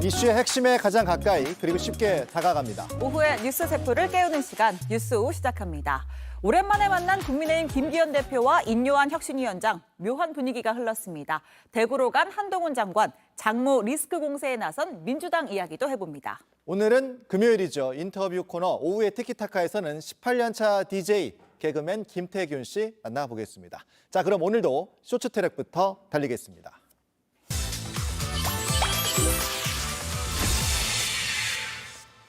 이슈의 핵심에 가장 가까이 그리고 쉽게 다가갑니다. 오후에 뉴스 세포를 깨우는 시간 뉴스 오후 시작합니다. 오랜만에 만난 국민의힘 김기현 대표와 인요한 혁신위원장, 묘한 분위기가 흘렀습니다. 대구로 간 한동훈 장관, 장모 리스크 공세에 나선 민주당 이야기도 해봅니다. 오늘은 금요일이죠. 인터뷰 코너 오후의 티키타카에서는 18년차 DJ 개그맨 김태균 씨 만나보겠습니다. 자, 그럼 오늘도 쇼츠트랙부터 달리겠습니다.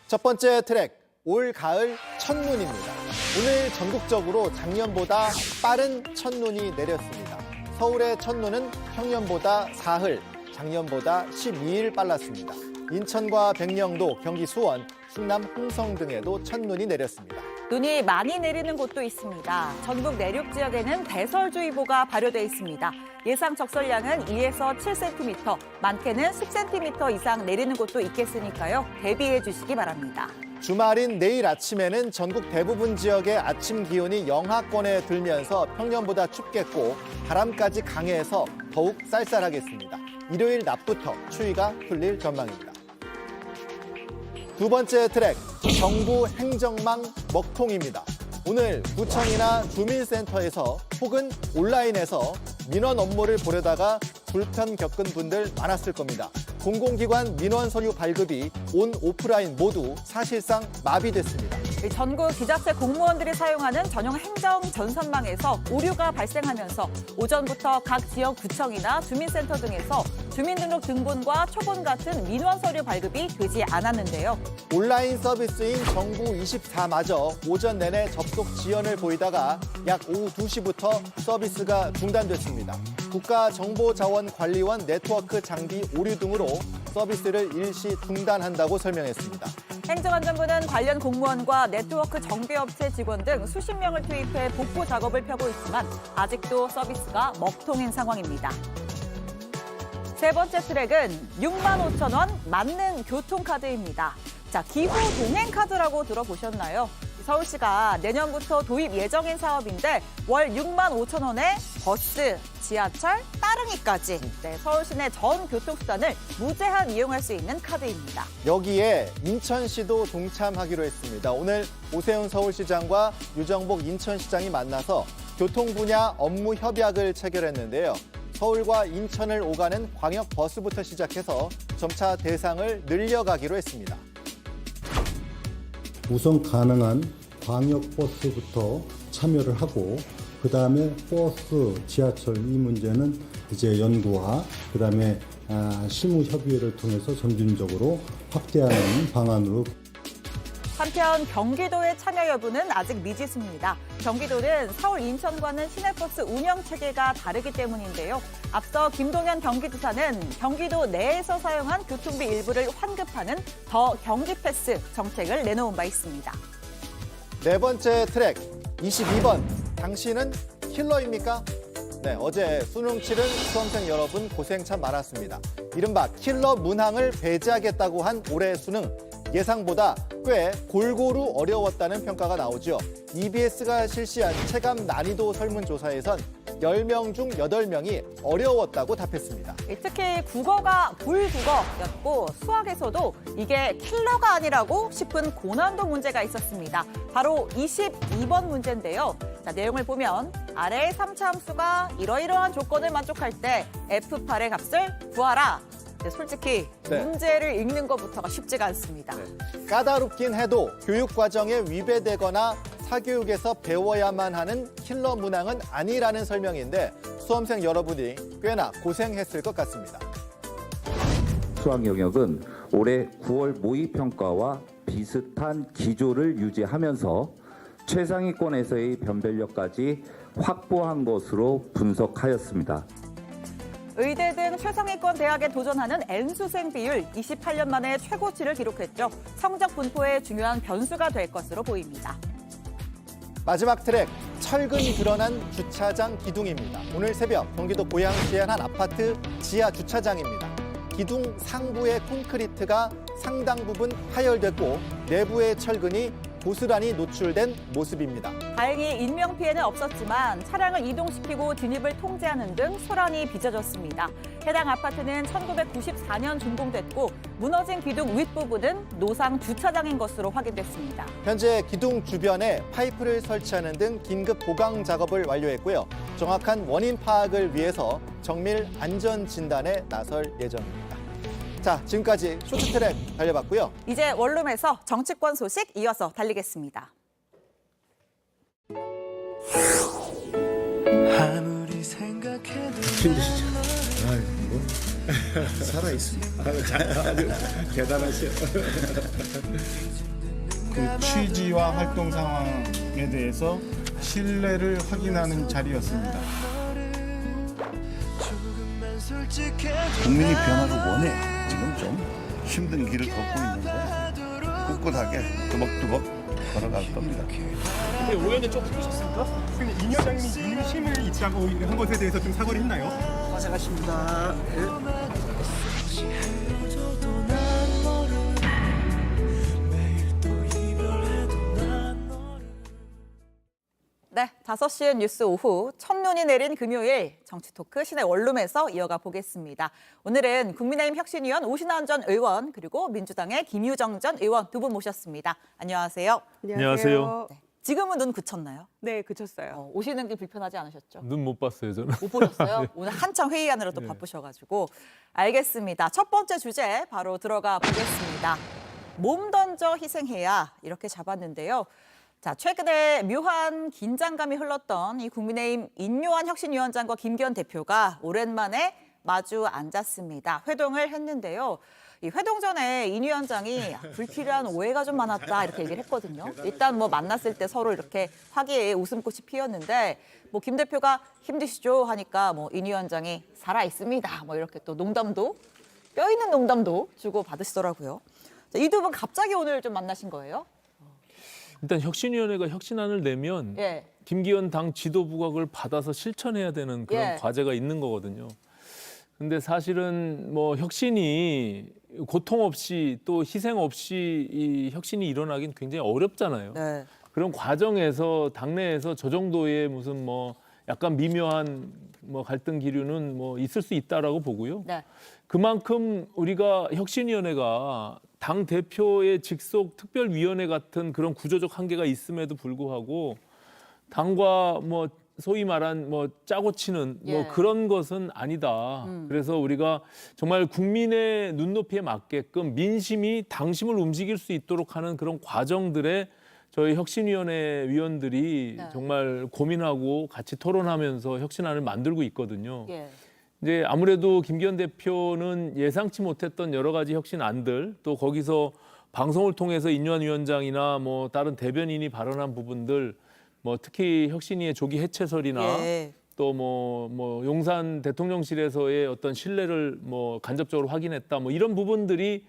첫 번째 트랙, 올 가을 첫눈입니다. 오늘 전국적으로 작년보다 빠른 첫눈이 내렸습니다. 서울의 첫눈은 평년보다 사흘, 작년보다 12일 빨랐습니다. 인천과 백령도, 경기 수원, 충남 홍성 등에도 첫눈이 내렸습니다. 눈이 많이 내리는 곳도 있습니다. 전북 내륙 지역에는 대설주의보가 발효돼 있습니다. 예상 적설량은 2에서 7cm, 많게는 10cm 이상 내리는 곳도 있겠으니까요. 대비해 주시기 바랍니다. 주말인 내일 아침에는 전국 대부분 지역의 아침 기온이 영하권에 들면서 평년보다 춥겠고 바람까지 강해서 더욱 쌀쌀하겠습니다. 일요일 낮부터 추위가 풀릴 전망입니다. 두 번째 트랙, 정부 행정망 먹통입니다. 오늘 구청이나 주민센터에서 혹은 온라인에서 민원 업무를 보려다가 불편 겪은 분들 많았을 겁니다. 공공기관 민원 서류 발급이 온 오프라인 모두 사실상 마비됐습니다. 전국 지자체 공무원들이 사용하는 전용 행정 전산망에서 오류가 발생하면서 오전부터 각 지역 구청이나 주민센터 등에서 주민등록 등본과 초본 같은 민원 서류 발급이 되지 않았는데요. 온라인 서비스인 정부 24마저 오전 내내 접속 지연을 보이다가 약 오후 2시부터 서비스가 중단됐습니다. 국가정보자원관리원 네트워크 장비 오류 등으로 서비스를 일시 중단한다고 설명했습니다. 행정안전부는 관련 공무원과 네트워크 정비업체 직원 등 수십 명을 투입해 복구 작업을 펴고 있지만 아직도 서비스가 먹통인 상황입니다. 세 번째 트랙은 65,000원 맞는 교통카드입니다. 자, 기부 동행카드라고 들어보셨나요? 서울시가 내년부터 도입 예정인 사업인데 월 65,000원에 버스, 지하철, 따릉이까지 서울시 내 전 교통수단을 무제한 이용할 수 있는 카드입니다. 여기에 인천시도 동참하기로 했습니다. 오늘 오세훈 서울시장과 유정복 인천시장이 만나서 교통 분야 업무 협약을 체결했는데요. 서울과 인천을 오가는 광역버스부터 시작해서 점차 대상을 늘려가기로 했습니다. 우선 가능한 광역버스부터 참여를 하고 그다음에 버스, 지하철 이 문제는 이제 연구와 그다음에 실무 협의회를 통해서 점진적으로 확대하는 방안으로. 한편 경기도의 참여 여부는 아직 미지수입니다. 경기도는 서울, 인천과는 시내버스 운영 체계가 다르기 때문인데요. 앞서 김동연 경기지사는 경기도 내에서 사용한 교통비 일부를 환급하는 더 경기패스 정책을 내놓은 바 있습니다. 네 번째 트랙, 22번. 당신은 킬러입니까? 네, 어제 수능 치른 수험생 여러분 고생 참 많았습니다. 이른바 킬러 문항을 배제하겠다고 한 올해 수능. 예상보다 꽤 골고루 어려웠다는 평가가 나오죠. EBS가 실시한 체감 난이도 설문조사에선 10명 중 8명이 어려웠다고 답했습니다. 특히 국어가 불국어였고 수학에서도 이게 킬러가 아니라고 싶은 고난도 문제가 있었습니다. 바로 22번 문제인데요. 자, 내용을 보면 아래의 3차 함수가 이러이러한 조건을 만족할 때 F8의 값을 구하라. 솔직히 문제를 읽는 것부터가 쉽지가 않습니다. 까다롭긴 해도 교육 과정에 위배되거나 사교육에서 배워야만 하는 킬러 문항은 아니라는 설명인데 수험생 여러분이 꽤나 고생했을 것 같습니다. 수학 영역은 올해 9월 모의평가와 비슷한 기조를 유지하면서 최상위권에서의 변별력까지 확보한 것으로 분석하였습니다. 의대 등 최상위권 대학에 도전하는 N수생 비율 28년 만에 최고치를 기록했죠. 성적 분포에 중요한 변수가 될 것으로 보입니다. 마지막 트랙, 철근 드러난 주차장 기둥입니다. 오늘 새벽 경기도 고양시의 한 아파트 지하 주차장입니다. 기둥 상부의 콘크리트가 상당 부분 파열됐고 내부의 철근이 고스란히 노출된 모습입니다. 다행히 인명피해는 없었지만 차량을 이동시키고 진입을 통제하는 등 소란이 빚어졌습니다. 해당 아파트는 1994년 준공됐고 무너진 기둥 윗부분은 노상 주차장인 것으로 확인됐습니다. 현재 기둥 주변에 파이프를 설치하는 등 긴급 보강 작업을 완료했고요. 정확한 원인 파악을 위해서 정밀 안전 진단에 나설 예정입니다. 자, 지금까지 쇼트트랙 달려봤고요. 이제 원룸에서 정치권 소식 이어서 달리겠습니다. 아무리 생각해도 힘드시죠? 아이고, 살아있습니다. 아주 대단하세요. 그 취지와 활동 상황에 대해서 신뢰를 확인하는 자리였습니다. 조금만 솔직해도 국민이 변화를 원해. 지금 좀 힘든 길을 걷고 있는데 꿋꿋하게 두벅두벅 걸어갈 겁니다. 근데 오해는 좀 풀리셨습니까? 근데 이 여장님이 윤심을 있다고 한 것에 대해서 좀 사과를 했나요? 고생하십니다. 헤어져도 난 너를 매일 또 이별해도 난 너를 네, 5시엔 뉴스 오후 첫눈이 내린 금요일 정치토크 시내 원룸에서 이어가 보겠습니다. 오늘은 국민의힘 혁신위원 오신환 전 의원 그리고 민주당의 김유정 전 의원 두 분 모셨습니다. 안녕하세요. 안녕하세요. 네, 지금은 눈 그쳤나요? 네, 그쳤어요. 오시는 길 불편하지 않으셨죠? 눈 못 봤어요, 저는. 못 보셨어요? 오늘 한창 회의하느라 또 바쁘셔가지고. 알겠습니다. 첫 번째 주제 바로 들어가 보겠습니다. 몸 던져 희생해야 이렇게 잡았는데요. 자, 최근에 묘한 긴장감이 흘렀던 이 국민의힘 인요한 혁신위원장과 김기현 대표가 오랜만에 마주 앉았습니다. 회동을 했는데요. 이 회동 전에 인 위원장이 불필요한 오해가 좀 많았다 이렇게 얘기를 했거든요. 일단 뭐 만났을 때 서로 이렇게 화기애애 웃음꽃이 피었는데 뭐 김 대표가 힘드시죠 하니까 뭐 인 위원장이 살아 있습니다. 뭐 이렇게 또 농담도 뼈 있는 농담도 주고 받으시더라고요. 이 두 분 갑자기 오늘 좀 만나신 거예요? 일단 혁신위원회가 혁신안을 내면 예. 김기현 당 지도부가 그걸 받아서 실천해야 되는 그런 예. 과제가 있는 거거든요. 근데 사실은 뭐 혁신이 고통 없이 또 희생 없이 이 혁신이 일어나긴 굉장히 어렵잖아요. 네. 그런 과정에서 당내에서 저 정도의 무슨 뭐 약간 미묘한 뭐 갈등 기류는 뭐 있을 수 있다라고 보고요. 네. 그만큼 우리가 혁신위원회가 당 대표의 직속 특별위원회 같은 그런 구조적 한계가 있음에도 불구하고 당과 뭐 소위 말한 뭐 짜고 치는 예. 뭐 그런 것은 아니다. 그래서 우리가 정말 국민의 눈높이에 맞게끔 민심이 당심을 움직일 수 있도록 하는 그런 과정들에 저희 혁신위원회 위원들이 네. 정말 고민하고 같이 토론하면서 혁신안을 만들고 있거든요. 예. 이제 아무래도 김기현 대표는 예상치 못했던 여러 가지 혁신안들 또 거기서 방송을 통해서 인요한 위원장이나 뭐 다른 대변인이 발언한 부분들 뭐 특히 혁신위의 조기 해체설이나 예. 또 뭐 용산 대통령실에서의 어떤 신뢰를 뭐 간접적으로 확인했다 뭐 이런 부분들이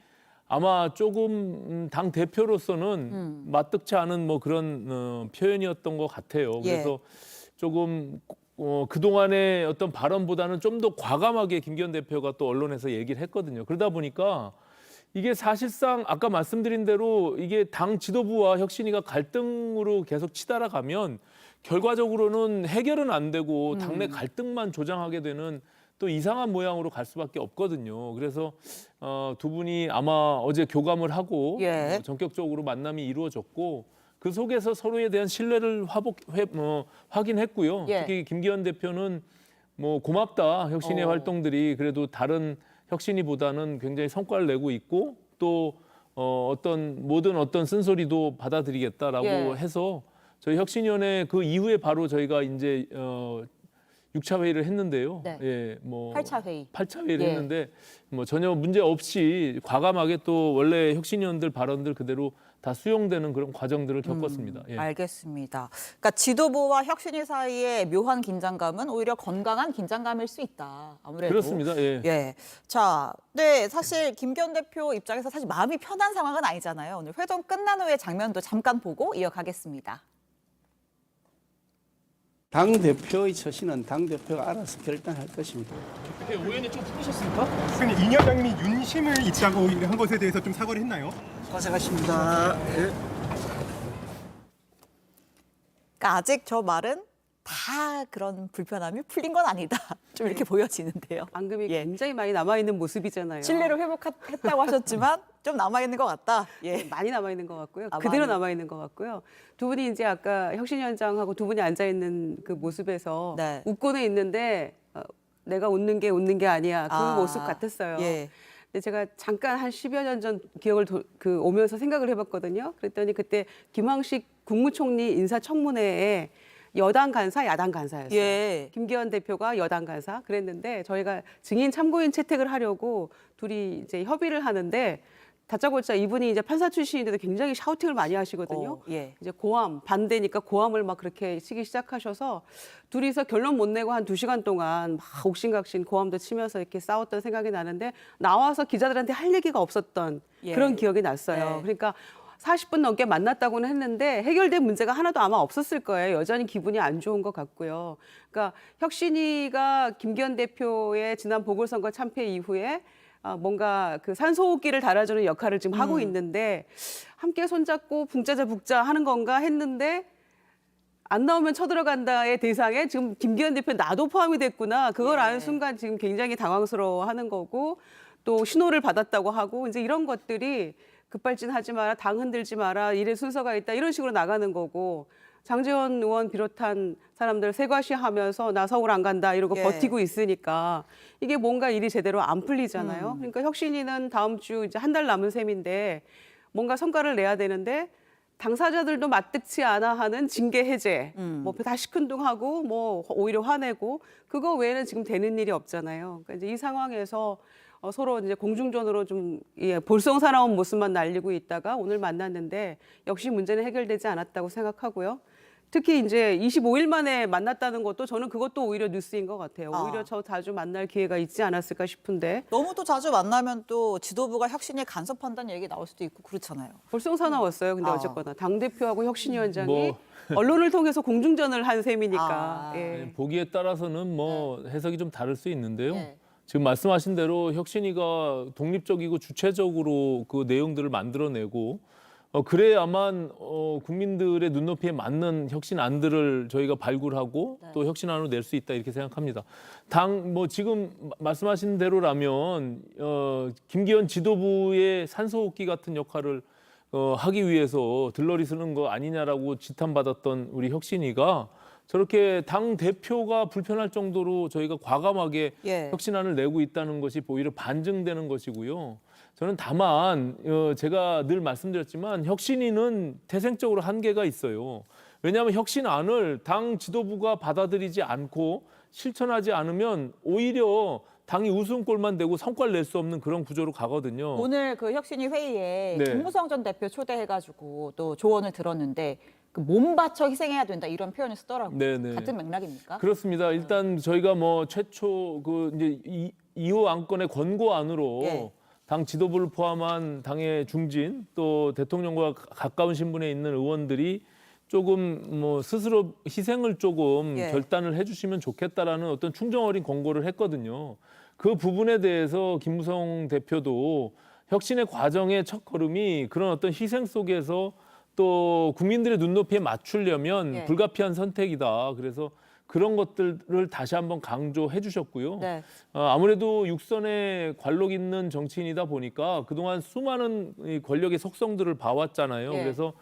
아마 조금 당 대표로서는 마뜩치 않은 뭐 그런 표현이었던 것 같아요. 예. 그래서 조금 그동안의 어떤 발언보다는 좀 더 과감하게 김기현 대표가 또 언론에서 얘기를 했거든요. 그러다 보니까 이게 사실상 아까 말씀드린 대로 이게 당 지도부와 혁신위가 갈등으로 계속 치달아가면 결과적으로는 해결은 안 되고 당내 갈등만 조장하게 되는 또 이상한 모양으로 갈 수밖에 없거든요. 그래서 두 분이 아마 어제 교감을 하고 예. 전격적으로 만남이 이루어졌고 그 속에서 서로에 대한 신뢰를 확인했고요. 예. 특히 김기현 대표는 뭐 고맙다 혁신의 활동들이 그래도 다른 혁신이보다는 굉장히 성과를 내고 있고 또 모든 어떤 쓴소리도 받아들이겠다라고 예. 해서 저희 혁신위원회 그 이후에 바로 저희가 이제 6차 회의를 했는데요. 네. 예, 뭐 8차 회의. 8차 회의를 예. 했는데 뭐 전혀 문제 없이 과감하게 또 원래 혁신위원들 발언들 그대로 다 수용되는 그런 과정들을 겪었습니다. 예. 알겠습니다. 그러니까 지도부와 혁신위 사이의 묘한 긴장감은 오히려 건강한 긴장감일 수 있다. 아무래도. 그렇습니다. 예. 예. 자, 네, 사실 김기현 대표 입장에서 사실 마음이 편한 상황은 아니잖아요. 오늘 회동 끝난 후의 장면도 잠깐 보고 이어가겠습니다. 당대표의 처신은 당대표가 알아서 결단할 것입니다. 근데 오해는 좀 풀리셨습니까? 근데 인 여장님이 윤심을 있다고 한 것에 대해서 좀 사과를 했나요? 고생하십니다. 그러니까 아직 저 말은 다 그런 불편함이 풀린 건 아니다. 좀 이렇게 보여지는데요. 앙금이 예. 굉장히 많이 남아있는 모습이잖아요. 신뢰를 회복했다고 하셨지만 좀 남아있는 것 같다. 예. 많이 남아있는 것 같고요. 아, 그대로 많이. 남아있는 것 같고요. 두 분이 이제 아까 혁신위원장하고 두 분이 앉아있는 그 모습에서 네. 웃고는 있는데 내가 웃는 게 아니야. 그 아, 모습 같았어요. 예. 근데 제가 잠깐 한 10여 년 전 기억을 오면서 생각을 해봤거든요. 그랬더니 그때 김황식 국무총리 인사청문회에 여당 간사, 야당 간사였어요. 예. 김기현 대표가 여당 간사 그랬는데 저희가 증인 참고인 채택을 하려고 둘이 이제 협의를 하는데 다짜고짜 이분이 이제 판사 출신인데도 굉장히 샤우팅을 많이 하시거든요. 예. 이제 고함 반대니까 고함을 막 그렇게 치기 시작하셔서 둘이서 결론 못 내고 한 2시간 동안 막 옥신각신 고함도 치면서 이렇게 싸웠던 생각이 나는데 나와서 기자들한테 할 얘기가 없었던 예. 그런 기억이 났어요. 네. 그러니까 40분 넘게 만났다고는 했는데 해결된 문제가 하나도 아마 없었을 거예요. 여전히 기분이 안 좋은 것 같고요. 그러니까 혁신위가 김기현 대표의 지난 보궐선거 참패 이후에 뭔가 그 산소호흡기를 달아주는 역할을 지금 하고 있는데 함께 손잡고 붕짜자 북자 하는 건가 했는데 안 나오면 쳐들어간다의 대상에 지금 김기현 대표 나도 포함이 됐구나. 그걸 아는 순간 지금 굉장히 당황스러워하는 거고 또 신호를 받았다고 하고 이제 이런 것들이 급발진하지 마라, 당 흔들지 마라, 일의 순서가 있다 이런 식으로 나가는 거고 장제원 의원 비롯한 사람들 세과시하면서 나 서울 안 간다 이러고 예. 버티고 있으니까 이게 뭔가 일이 제대로 안 풀리잖아요. 그러니까 혁신위는 다음 주 이제 한 달 남은 셈인데 뭔가 성과를 내야 되는데 당사자들도 마뜩치 않아 하는 징계 해제, 뭐 다 시큰둥하고 뭐 오히려 화내고 그거 외에는 지금 되는 일이 없잖아요. 그러니까 이제 이 상황에서 서로 이제 공중전으로 좀 볼썽사나운 모습만 날리고 있다가 오늘 만났는데 역시 문제는 해결되지 않았다고 생각하고요. 특히 이제 25일 만에 만났다는 것도 저는 그것도 오히려 뉴스인 것 같아요. 오히려 저 자주 만날 기회가 있지 않았을까 싶은데 너무 또 자주 만나면 또 지도부가 혁신에 간섭한다는 얘기 나올 수도 있고 그렇잖아요. 볼썽사나웠어요. 근데 아. 어쨌거나 당대표하고 혁신위원장이 뭐. 언론을 통해서 공중전을 한 셈이니까. 아. 예. 보기에 따라서는 뭐 해석이 좀 다를 수 있는데요. 네. 지금 말씀하신 대로 혁신위가 독립적이고 주체적으로 그 내용들을 만들어내고 그래야만 국민들의 눈높이에 맞는 혁신안들을 저희가 발굴하고 또 혁신안으로 낼 수 있다 이렇게 생각합니다. 지금 말씀하신 대로라면 김기현 지도부의 산소호흡기 같은 역할을 하기 위해서 들러리 쓰는 거 아니냐라고 지탄받았던 우리 혁신위가 저렇게 당 대표가 불편할 정도로 저희가 과감하게 예. 혁신안을 내고 있다는 것이 오히려 반증되는 것이고요. 저는 다만 제가 늘 말씀드렸지만 혁신위는 태생적으로 한계가 있어요. 왜냐하면 혁신안을 당 지도부가 받아들이지 않고 실천하지 않으면 오히려 당이 웃음꼴만 되고 성과를 낼 수 없는 그런 구조로 가거든요. 오늘 그 혁신위 회의에 네. 김무성 전 대표 초대해가지고 또 조언을 들었는데 그 몸 바쳐 희생해야 된다 이런 표현을 쓰더라고요. 네네. 같은 맥락입니까? 그렇습니다. 일단 저희가 뭐 최초 그 이제 2호 안건의 권고안으로 예. 당 지도부를 포함한 당의 중진 또 대통령과 가까운 신분에 있는 의원들이 조금 뭐 스스로 희생을 조금 예. 결단을 해주시면 좋겠다라는 어떤 충정 어린 권고를 했거든요. 그 부분에 대해서 김무성 대표도 혁신의 과정의 첫 걸음이 그런 어떤 희생 속에서 또 국민들의 눈높이에 맞추려면 예. 불가피한 선택이다. 그래서 그런 것들을 다시 한번 강조해 주셨고요. 네. 아무래도 육선에 관록 있는 정치인이다 보니까 그동안 수많은 이 권력의 속성들을 봐왔잖아요. 예. 그래서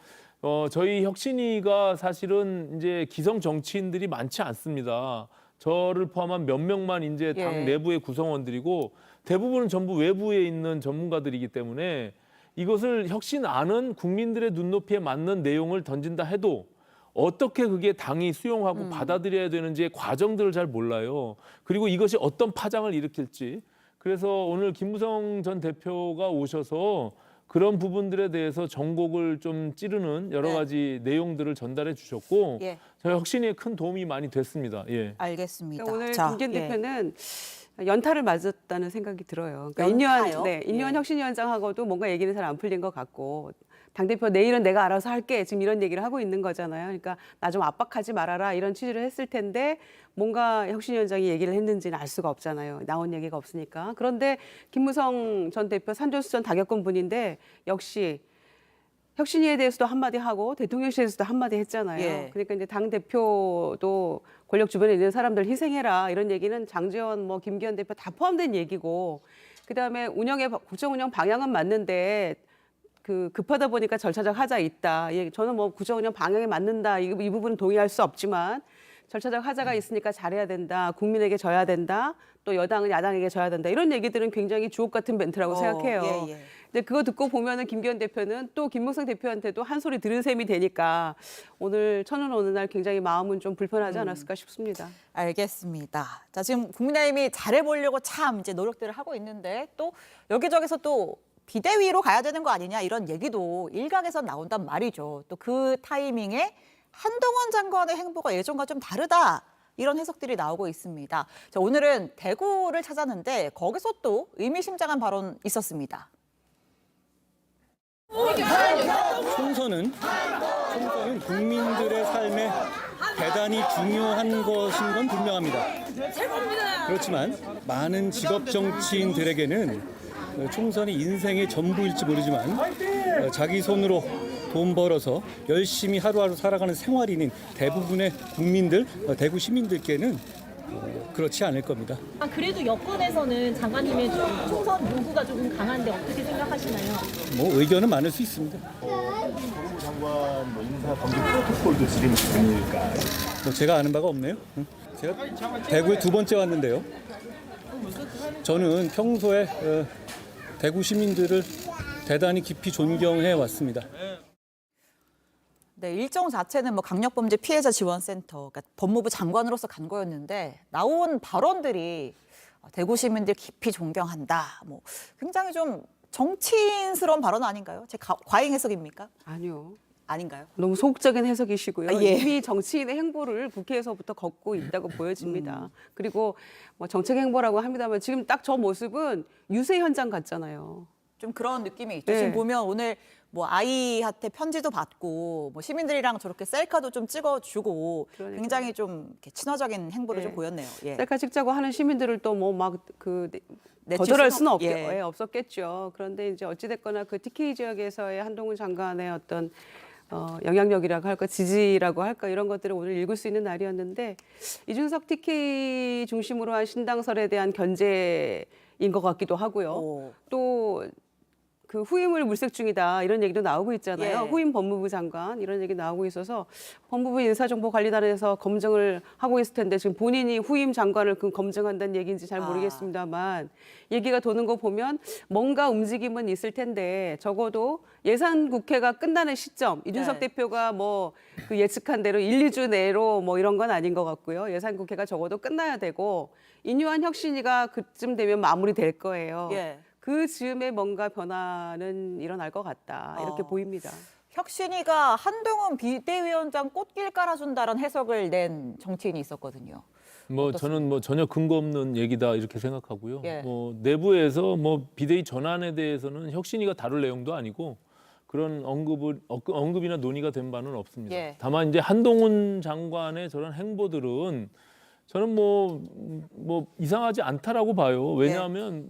저희 혁신위가 사실은 이제 기성 정치인들이 많지 않습니다. 저를 포함한 몇 명만 이제 당 예. 내부의 구성원들이고 대부분은 전부 외부에 있는 전문가들이기 때문에 이것을 혁신안은 국민들의 눈높이에 맞는 내용을 던진다 해도 어떻게 그게 당이 수용하고 받아들여야 되는지의 과정들을 잘 몰라요. 그리고 이것이 어떤 파장을 일으킬지. 그래서 오늘 김무성 전 대표가 오셔서 그런 부분들에 대해서 전곡을 좀 찌르는 여러 네. 가지 내용들을 전달해 주셨고 예. 저희 혁신에 큰 도움이 많이 됐습니다. 예. 알겠습니다. 그러니까 오늘 자, 김기현 예. 대표는 연타를 맞았다는 생각이 들어요. 그러니까 연타요? 인유한 예. 혁신위원장하고도 뭔가 얘기는 잘 안 풀린 것 같고 당대표 내일은 내가 알아서 할게 지금 이런 얘기를 하고 있는 거잖아요. 그러니까 나 좀 압박하지 말아라 이런 취지를 했을 텐데 뭔가 혁신위원장이 얘기를 했는지는 알 수가 없잖아요. 나온 얘기가 없으니까. 그런데 김무성 전 대표 산전수전 다 겪은 분인데 역시 혁신위에 대해서도 한마디 하고 대통령실에 대해서도 한마디 했잖아요. 예. 그러니까 이제 당 대표도 권력 주변에 있는 사람들 희생해라 이런 얘기는 장제원, 뭐 김기현 대표 다 포함된 얘기고, 그다음에 국정 운영 방향은 맞는데 급하다 보니까 절차적 하자 있다. 저는 뭐 국정 운영 방향에 맞는다 이 부분은 동의할 수 없지만 절차적 하자가 있으니까 잘해야 된다. 국민에게 져야 된다. 또 여당은 야당에게 져야 된다. 이런 얘기들은 굉장히 주옥 같은 멘트라고 생각해요. 예, 예. 근데 그거 듣고 보면은 김기현 대표는 또 김무성 대표한테도 한 소리 들은 셈이 되니까 오늘 천운 어느 날 굉장히 마음은 좀 불편하지 않았을까 싶습니다. 알겠습니다. 자, 지금 국민의힘이 잘해보려고 참 이제 노력들을 하고 있는데 또 여기저기서 또 비대위로 가야 되는 거 아니냐 이런 얘기도 일각에서 나온단 말이죠. 또 그 타이밍에 한동훈 장관의 행보가 예전과 좀 다르다. 이런 해석들이 나오고 있습니다. 자, 오늘은 대구를 찾았는데 거기서 또 의미심장한 발언 있었습니다. 총선은 국민들의 삶에 대단히 중요한 것인 건 분명합니다. 그렇지만 많은 직업 정치인들에게는 총선이 인생의 전부일지 모르지만 자기 손으로 돈 벌어서 열심히 하루하루 살아가는 생활인인 대부분의 국민들, 대구 시민들께는 그렇지 않을 겁니다. 그래도 여권에서는 장관님의 총선 요구가 조금 강한데 어떻게 생각하시나요? 뭐 의견은 많을 수 있습니다. 장관 인사 범죄 프로토콜도 진행 중일까요? 뭐 제가 아는 바가 없네요. 제가 대구에 2번째 왔는데요. 저는 평소에 대구 시민들을 대단히 깊이 존경해 왔습니다. 네, 일정 자체는 뭐 강력범죄 피해자 지원센터, 그러니까 법무부 장관으로서 간 거였는데 나온 발언들이 대구 시민들 깊이 존경한다. 뭐 굉장히 좀 정치인스러운 발언 아닌가요? 제 과잉 해석입니까? 아니요. 아닌가요? 너무 소극적인 해석이시고요. 아, 예. 이미 정치인의 행보를 국회에서부터 걷고 있다고 보여집니다. 그리고 뭐 정책 행보라고 합니다만 지금 딱 저 모습은 유세 현장 같잖아요. 좀 그런 느낌이 있죠. 네. 지금 보면 오늘 뭐 아이한테 편지도 받고 뭐 시민들이랑 저렇게 셀카도 좀 찍어주고 그러니까요. 굉장히 좀 이렇게 친화적인 행보를 네. 좀 보였네요. 예. 셀카 찍자고 하는 시민들을 또 뭐 막 내칠 거절할 수는 수는 없었겠죠. 그런데 이제 어찌됐거나 그 TK 지역에서의 한동훈 장관의 어떤 영향력이라고 할까, 지지라고 할까 이런 것들을 오늘 읽을 수 있는 날이었는데 이준석 TK 중심으로 한 신당설에 대한 견제인 것 같기도 하고요. 오. 또 그 후임을 물색 중이다 이런 얘기도 나오고 있잖아요. 예. 후임 법무부 장관 이런 얘기 나오고 있어서 법무부 인사정보관리단에서 검증을 하고 있을 텐데 지금 본인이 후임 장관을 검증한다는 얘기인지 잘 모르겠습니다만 얘기가 도는 거 보면 뭔가 움직임은 있을 텐데 적어도 예산 국회가 끝나는 시점 이준석 네. 대표가 뭐 그 예측한 대로 1, 2주 내로 뭐 이런 건 아닌 것 같고요. 예산 국회가 적어도 끝나야 되고 인유한 혁신위가 그쯤 되면 마무리될 거예요. 예. 그 즈음에 뭔가 변화는 일어날 것 같다 이렇게 보입니다. 혁신위가 한동훈 비대위원장 꽃길 깔아준다는 해석을 낸 정치인이 있었거든요. 뭐 저는 뭐 전혀 근거 없는 얘기다 이렇게 생각하고요. 예. 뭐 내부에서 뭐 비대위 전환에 대해서는 혁신위가 다룰 내용도 아니고 그런 언급이나 논의가 된 바는 없습니다. 예. 다만 이제 한동훈 장관의 저런 행보들은 저는 뭐 이상하지 않다라고 봐요. 왜냐하면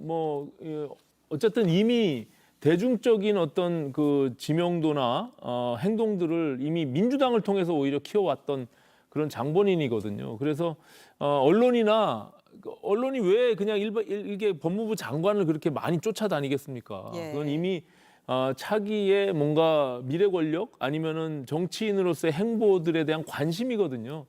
어쨌든 이미 대중적인 어떤 그 지명도나 행동들을 이미 민주당을 통해서 오히려 키워왔던 그런 장본인이거든요. 그래서 언론이 왜 그냥 이게 법무부 장관을 그렇게 많이 쫓아다니겠습니까? 예. 그건 이미 차기의 뭔가 미래 권력 아니면은 정치인으로서의 행보들에 대한 관심이거든요.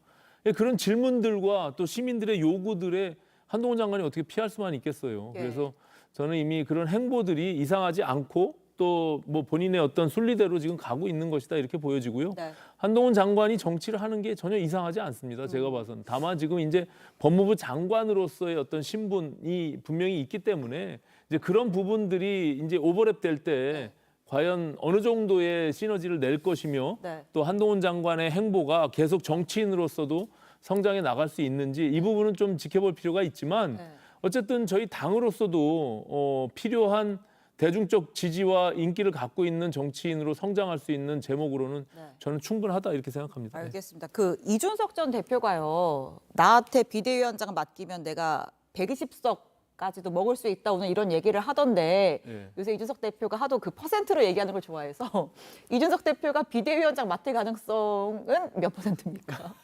그런 질문들과 또 시민들의 요구들에 한동훈 장관이 어떻게 피할 수만 있겠어요. 예. 그래서 저는 이미 그런 행보들이 이상하지 않고 또 뭐 본인의 어떤 순리대로 지금 가고 있는 것이다 이렇게 보여지고요. 네. 한동훈 장관이 정치를 하는 게 전혀 이상하지 않습니다. 제가 봐서는. 다만 지금 이제 법무부 장관으로서의 어떤 신분이 분명히 있기 때문에 이제 그런 부분들이 이제 오버랩 될 때 과연 어느 정도의 시너지를 낼 것이며 네. 또 한동훈 장관의 행보가 계속 정치인으로서도 성장해 나갈 수 있는지 이 부분은 좀 지켜볼 필요가 있지만 네. 어쨌든 저희 당으로서도 필요한 대중적 지지와 인기를 갖고 있는 정치인으로 성장할 수 있는 제목으로는 네. 저는 충분하다 이렇게 생각합니다. 알겠습니다. 그 이준석 전 대표가요. 나한테 비대위원장 맡기면 내가 120석 까지도 먹을 수 있다 오늘 이런 얘기를 하던데 예. 요새 이준석 대표가 하도 그 퍼센트로 얘기하는 걸 좋아해서 이준석 대표가 비대위원장 맡을 가능성은 몇 %입니까?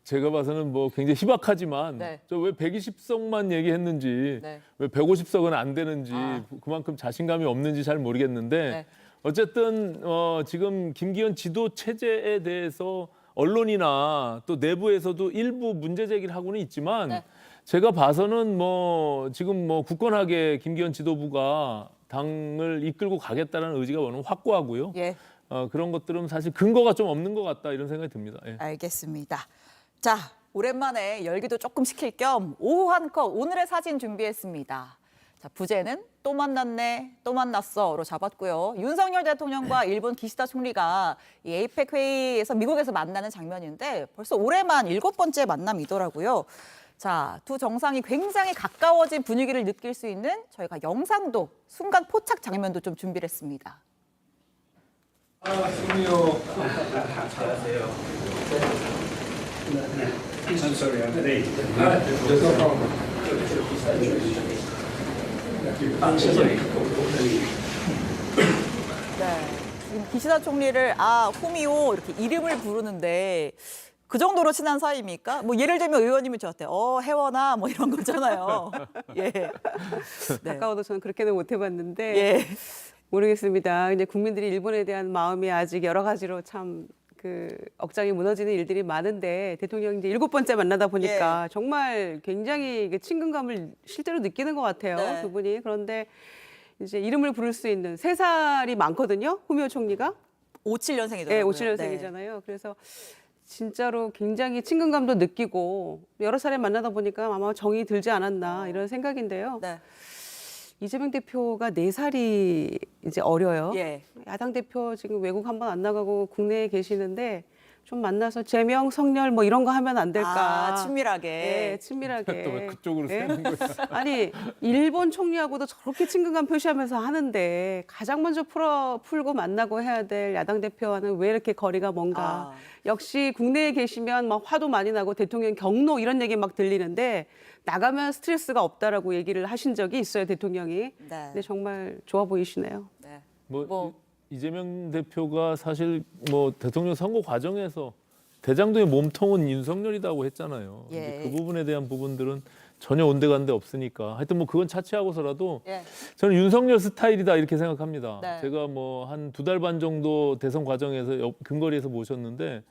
제가 봐서는 뭐 굉장히 희박하지만 네. 저 왜 120석만 얘기했는지 네. 왜 150석은 안 되는지 아. 그만큼 자신감이 없는지 잘 모르겠는데 네. 어쨌든 지금 김기현 지도 체제에 대해서 언론이나 또 내부에서도 일부 문제 제기를 하고는 있지만 네. 제가 봐서는 뭐 지금 뭐 굳건하게 김기현 지도부가 당을 이끌고 가겠다는 의지가 너무 확고하고요. 예. 그런 것들은 사실 근거가 좀 없는 것 같다 이런 생각이 듭니다. 예. 알겠습니다. 자, 오랜만에 열기도 조금 식힐 겸 오후 한 컷 오늘의 사진 준비했습니다. 자, 부제는 또 만났네, 또 만났어로 잡았고요. 윤석열 대통령과 일본 기시다 총리가 이 에이펙 회의에서 미국에서 만나는 장면인데 벌써 올해만 7번째 만남이더라고요. 자, 두 정상이 굉장히 가까워진 분위기를 느낄 수 있는 저희가 영상도 순간 포착 장면도 좀 준비를 했습니다. 네, 지금 기시다 총리를 후미오 이렇게 이름을 부르는데 그 정도로 친한 사이입니까? 뭐 예를 들면 의원님이 저한테 혜원아 뭐 이런 거잖아요. 예. 네. 가까워도 저는 그렇게는 못 해봤는데 예. 모르겠습니다. 근데 국민들이 일본에 대한 마음이 아직 여러 가지로 참 그 억장이 무너지는 일들이 많은데 대통령이 이제 7번째 만나다 보니까 정말 굉장히 그 친근감을 실제로 느끼는 것 같아요. 네. 두 분이. 그런데 이제 이름을 부를 수 있는 3살이 많거든요. 후미오 총리가. 57년생이더라고요. 네, 57년생이잖아요. 그래서 진짜로 굉장히 친근감도 느끼고 여러 차례 만나다 보니까 아마 정이 들지 않았나 이런 생각인데요. 네. 이재명 대표가 4살이 이제 어려요. 예. 야당 대표 지금 외국 한 번 안 나가고 국내에 계시는데 좀 만나서 제명, 성렬 뭐 이런 거 하면 안 될까. 친밀하게. 네, 친밀하게. 또 왜 그쪽으로 예? 쓰는 거야? 아니 일본 총리하고도 저렇게 친근감 표시하면서 하는데 가장 먼저 풀고 만나고 해야 될 야당 대표와는 왜 이렇게 거리가 먼가. 역시 국내에 계시면 막 화도 많이 나고 대통령 경로 이런 얘기 막 들리는데 나가면 스트레스가 없다라고 얘기를 하신 적이 있어요, 대통령이. 네. 근데 정말 좋아 보이시네요. 네. 뭐 이재명 대표가 사실 뭐 대통령 선거 과정에서 대장동의 몸통은 윤석열이라고 했잖아요. 예. 근데 그 부분에 대한 부분들은 전혀 온데간데 없으니까 하여튼 뭐 그건 차치하고서라도 예. 저는 윤석열 스타일이다 이렇게 생각합니다. 네. 제가 뭐 한 2달 반 정도 대선 과정에서 근거리에서 모셨는데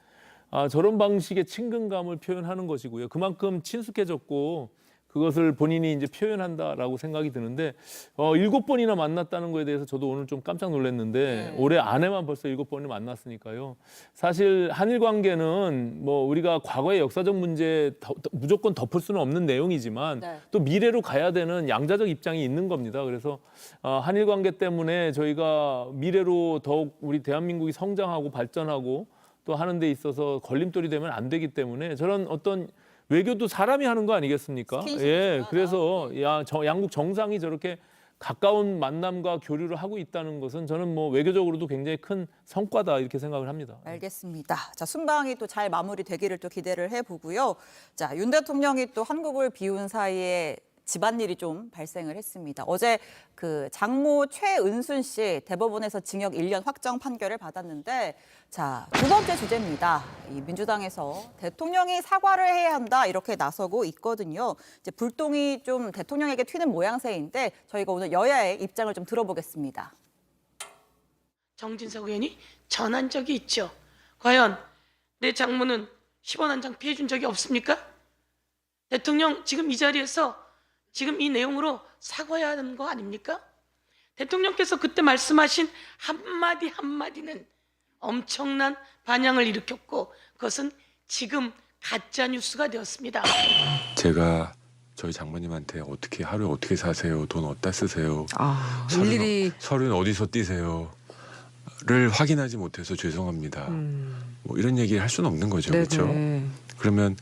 저런 방식의 친근감을 표현하는 것이고요. 그만큼 친숙해졌고 그것을 본인이 이제 표현한다라고 생각이 드는데 7번이나 만났다는 거에 대해서 저도 오늘 좀 깜짝 놀랐는데 올해 안에만 벌써 7번을 만났으니까요. 사실 한일 관계는 뭐 우리가 과거의 역사적 문제 무조건 덮을 수는 없는 내용이지만 네. 또 미래로 가야 되는 양자적 입장이 있는 겁니다. 그래서 한일 관계 때문에 저희가 미래로 더욱 우리 대한민국이 성장하고 발전하고 또 하는 데 있어서 걸림돌이 되면 안 되기 때문에 저런 어떤 외교도 사람이 하는 거 아니겠습니까? 예, 그래서 양국 정상이 저렇게 가까운 만남과 교류를 하고 있다는 것은 저는 뭐 외교적으로도 굉장히 큰 성과다 이렇게 생각을 합니다. 알겠습니다. 자, 순방이 또 잘 마무리되기를 또 기대를 해보고요. 자, 윤 대통령이 또 한국을 비운 사이에 집안일이 좀 발생을 했습니다. 어제 그 장모 최은순 씨 대법원에서 징역 1년 확정 판결을 받았는데 자, 2번째 주제입니다. 이 민주당에서 대통령이 사과를 해야 한다 이렇게 나서고 있거든요. 이제 불똥이 좀 대통령에게 튀는 모양새인데 저희가 오늘 여야의 입장을 좀 들어보겠습니다. 정진석 의원이 전한 적이 있죠. 과연 내 장모는 10원 한 장 피해준 적이 없습니까? 대통령 지금 이 자리에서 지금 이 내용으로 사과해야 하는 거 아닙니까? 대통령께서 그때 말씀하신 한마디 한마디는 엄청난 반향을 일으켰고 그것은 지금 가짜 뉴스가 되었습니다. 제가 저희 장모님한테 하루에 어떻게 사세요? 돈 어디다 쓰세요? 일일이 서류는 어디서 띄세요? 를 확인하지 못해서 죄송합니다. 뭐 이런 얘기를 할 수는 없는 거죠. 그렇죠? 그러면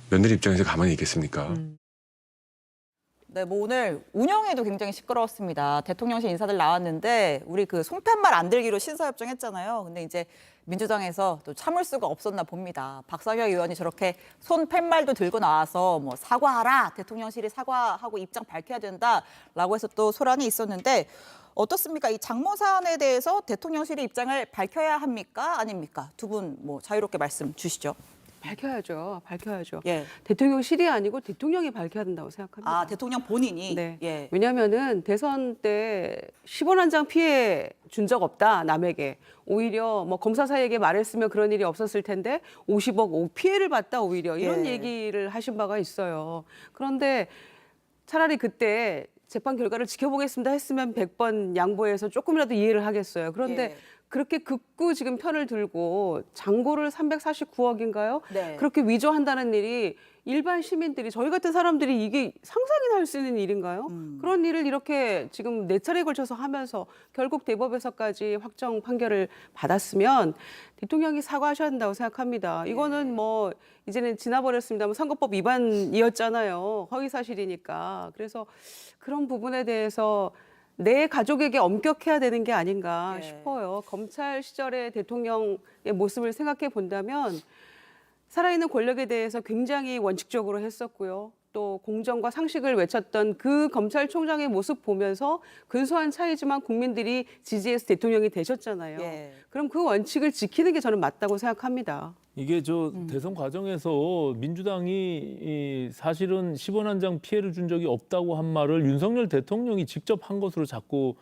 며느리 입장에서 가만히 있겠습니까? 네, 뭐 오늘 운영에도 굉장히 시끄러웠습니다. 대통령실 인사들 나왔는데 우리 그 손팻말 안 들기로 신사협정했잖아요. 근데 이제 민주당에서 또 참을 수가 없었나 봅니다. 박상혁 의원이 저렇게 손팻말도 들고 나와서 뭐 사과하라, 대통령실이 사과하고 입장 밝혀야 된다라고 해서 또 소란이 있었는데 어떻습니까? 이 장모 사안에 대해서 대통령실이 입장을 밝혀야 합니까? 아닙니까? 두 분 뭐 자유롭게 말씀 주시죠. 밝혀야죠. 밝혀야죠. 예. 대통령실이 아니고 대통령이 밝혀야 된다고 생각합니다. 아, 대통령 본인이? 네. 예. 왜냐하면은 대선 때 10원 한 장 피해 준 적 없다, 남에게. 오히려 뭐 검사사에게 말했으면 그런 일이 없었을 텐데 50억 피해를 봤다, 오히려. 이런 예. 얘기를 하신 바가 있어요. 그런데 차라리 그때 재판 결과를 지켜보겠습니다 했으면 100번 양보해서 조금이라도 이해를 하겠어요. 그런데 예. 그렇게 극구 지금 편을 들고 잔고를 349억인가요? 네. 그렇게 위조한다는 일이 일반 시민들이, 저희 같은 사람들이 이게 상상이나 할 수 있는 일인가요? 그런 일을 이렇게 지금 4차례에 걸쳐서 하면서 결국 대법에서까지 확정 판결을 받았으면 대통령이 사과하셔야 한다고 생각합니다. 이거는 뭐 이제는 지나버렸습니다만 선거법 위반이었잖아요. 허위사실이니까. 그래서 그런 부분에 대해서 내 가족에게 엄격해야 되는 게 아닌가 예. 싶어요. 검찰 시절의 대통령의 모습을 생각해 본다면 살아있는 권력에 대해서 굉장히 원칙적으로 했었고요. 또 공정과 상식을 외쳤던 그 검찰총장의 모습 보면서 근소한 차이지만 국민들이 지지해서 대통령이 되셨잖아요. 예. 그럼 그 원칙을 지키는 게 저는 맞다고 생각합니다. 이게 저 대선 과정에서 민주당이 사실은 10원 한 장 피해를 준 적이 없다고 한 말을 윤석열 대통령이 직접 한 것으로 자꾸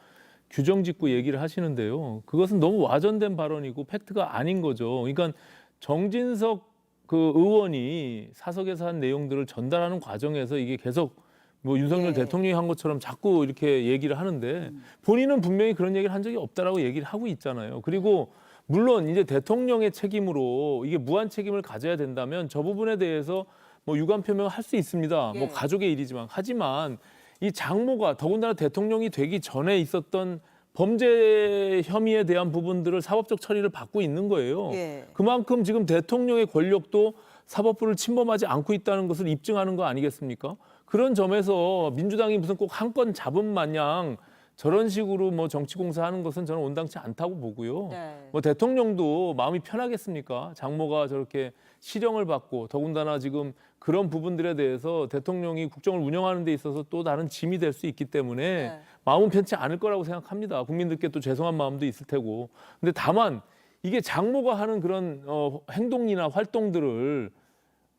규정 짓고 얘기를 하시는데요. 그것은 너무 와전된 발언이고 팩트가 아닌 거죠. 그러니까 정진석 그 의원이 사석에서 한 내용들을 전달하는 과정에서 이게 계속 뭐 윤석열 대통령이 한 것처럼 자꾸 이렇게 얘기를 하는데 본인은 분명히 그런 얘기를 한 적이 없다라고 얘기를 하고 있잖아요. 그리고 물론 이제 대통령의 책임으로 이게 무한 책임을 가져야 된다면 저 부분에 대해서 뭐 유감 표명을 할 수 있습니다. 뭐 가족의 일이지만. 하지만 이 장모가 더군다나 대통령이 되기 전에 있었던 범죄 혐의에 대한 부분들을 사법적 처리를 받고 있는 거예요. 예. 그만큼 지금 대통령의 권력도 사법부를 침범하지 않고 있다는 것을 입증하는 거 아니겠습니까? 그런 점에서 민주당이 무슨 꼭 한 건 잡은 마냥 저런 식으로 뭐 정치 공세하는 것은 저는 온당치 않다고 보고요. 네. 뭐 대통령도 마음이 편하겠습니까? 장모가 저렇게 실형을 받고 더군다나 지금 그런 부분들에 대해서 대통령이 국정을 운영하는 데 있어서 또 다른 짐이 될 수 있기 때문에 네. 마음은 편치 않을 거라고 생각합니다. 국민들께 또 죄송한 마음도 있을 테고. 근데 다만 이게 장모가 하는 그런 행동이나 활동들을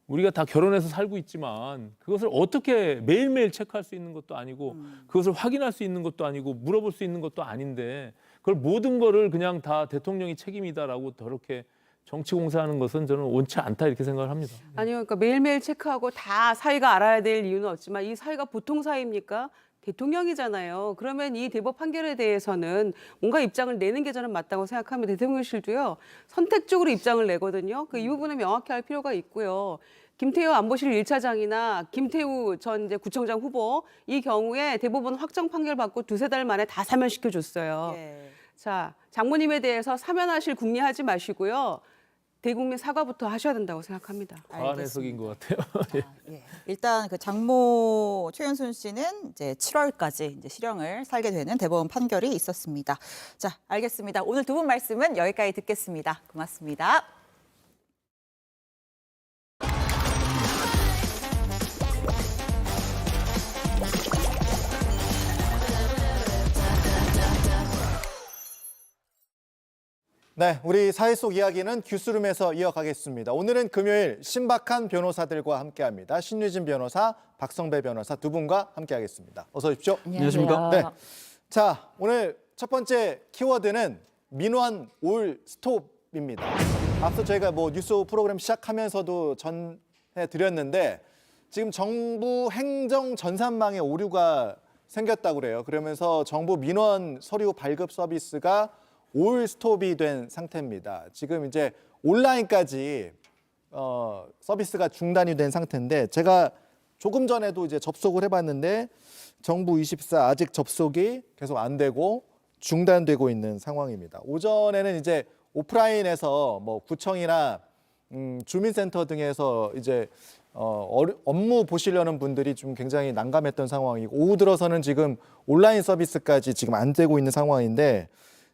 우리가 다 결혼해서 살고 있지만 그것을 어떻게 매일매일 체크할 수 있는 것도 아니고 그것을 확인할 수 있는 것도 아니고 물어볼 수 있는 것도 아닌데 그걸 모든 거를 그냥 다 대통령이 책임이다라고 저렇게 정치 공세하는 것은 저는 옳지 않다 이렇게 생각을 합니다. 아니요, 그러니까 매일매일 체크하고 다 사위가 알아야 될 이유는 없지만 이 사위가 보통 사위입니까? 대통령이잖아요. 그러면 이 대법 판결에 대해서는 뭔가 입장을 내는 게 저는 맞다고 생각하면 대통령실도요. 선택적으로 입장을 내거든요. 그 이 부분은 명확히 할 필요가 있고요. 김태우 안보실 1차장이나 김태우 전 이제 구청장 후보 이 경우에 대법원 확정 판결 받고 2-3달 만에 다 사면시켜줬어요. 예. 자, 장모님에 대해서 사면하실 궁리하지 마시고요. 대국민 사과부터 하셔야 된다고 생각합니다. 과한 해석인 것 같아요. 예. 일단 그 장모 최윤순 씨는 이제 7월까지 이제 실형을 살게 되는 대법원 판결이 있었습니다. 자, 알겠습니다. 오늘 두 분 말씀은 여기까지 듣겠습니다. 고맙습니다. 네, 우리 사회 속 이야기는 뉴스룸에서 이어가겠습니다. 오늘은 금요일 신박한 변호사들과 함께합니다. 신유진 변호사, 박성배 변호사 두 분과 함께하겠습니다. 어서 오십시오. 안녕하십니까. 네, 자 오늘 첫 번째 키워드는 민원 올 스톱입니다. 앞서 저희가 뭐 뉴스 프로그램 시작하면서도 전해드렸는데 지금 정부 행정 전산망에 오류가 생겼다고 그래요. 그러면서 정부 민원 서류 발급 서비스가 올 스톱이 된 상태입니다. 지금 이제 온라인까지 서비스가 중단이 된 상태인데 제가 조금 전에도 이제 접속을 해봤는데 정부 24 아직 접속이 계속 안 되고 중단되고 있는 상황입니다. 오전에는 이제 오프라인에서 뭐 구청이나 주민센터 등에서 이제 업무 보시려는 분들이 좀 굉장히 난감했던 상황이고 오후 들어서는 지금 온라인 서비스까지 지금 안 되고 있는 상황인데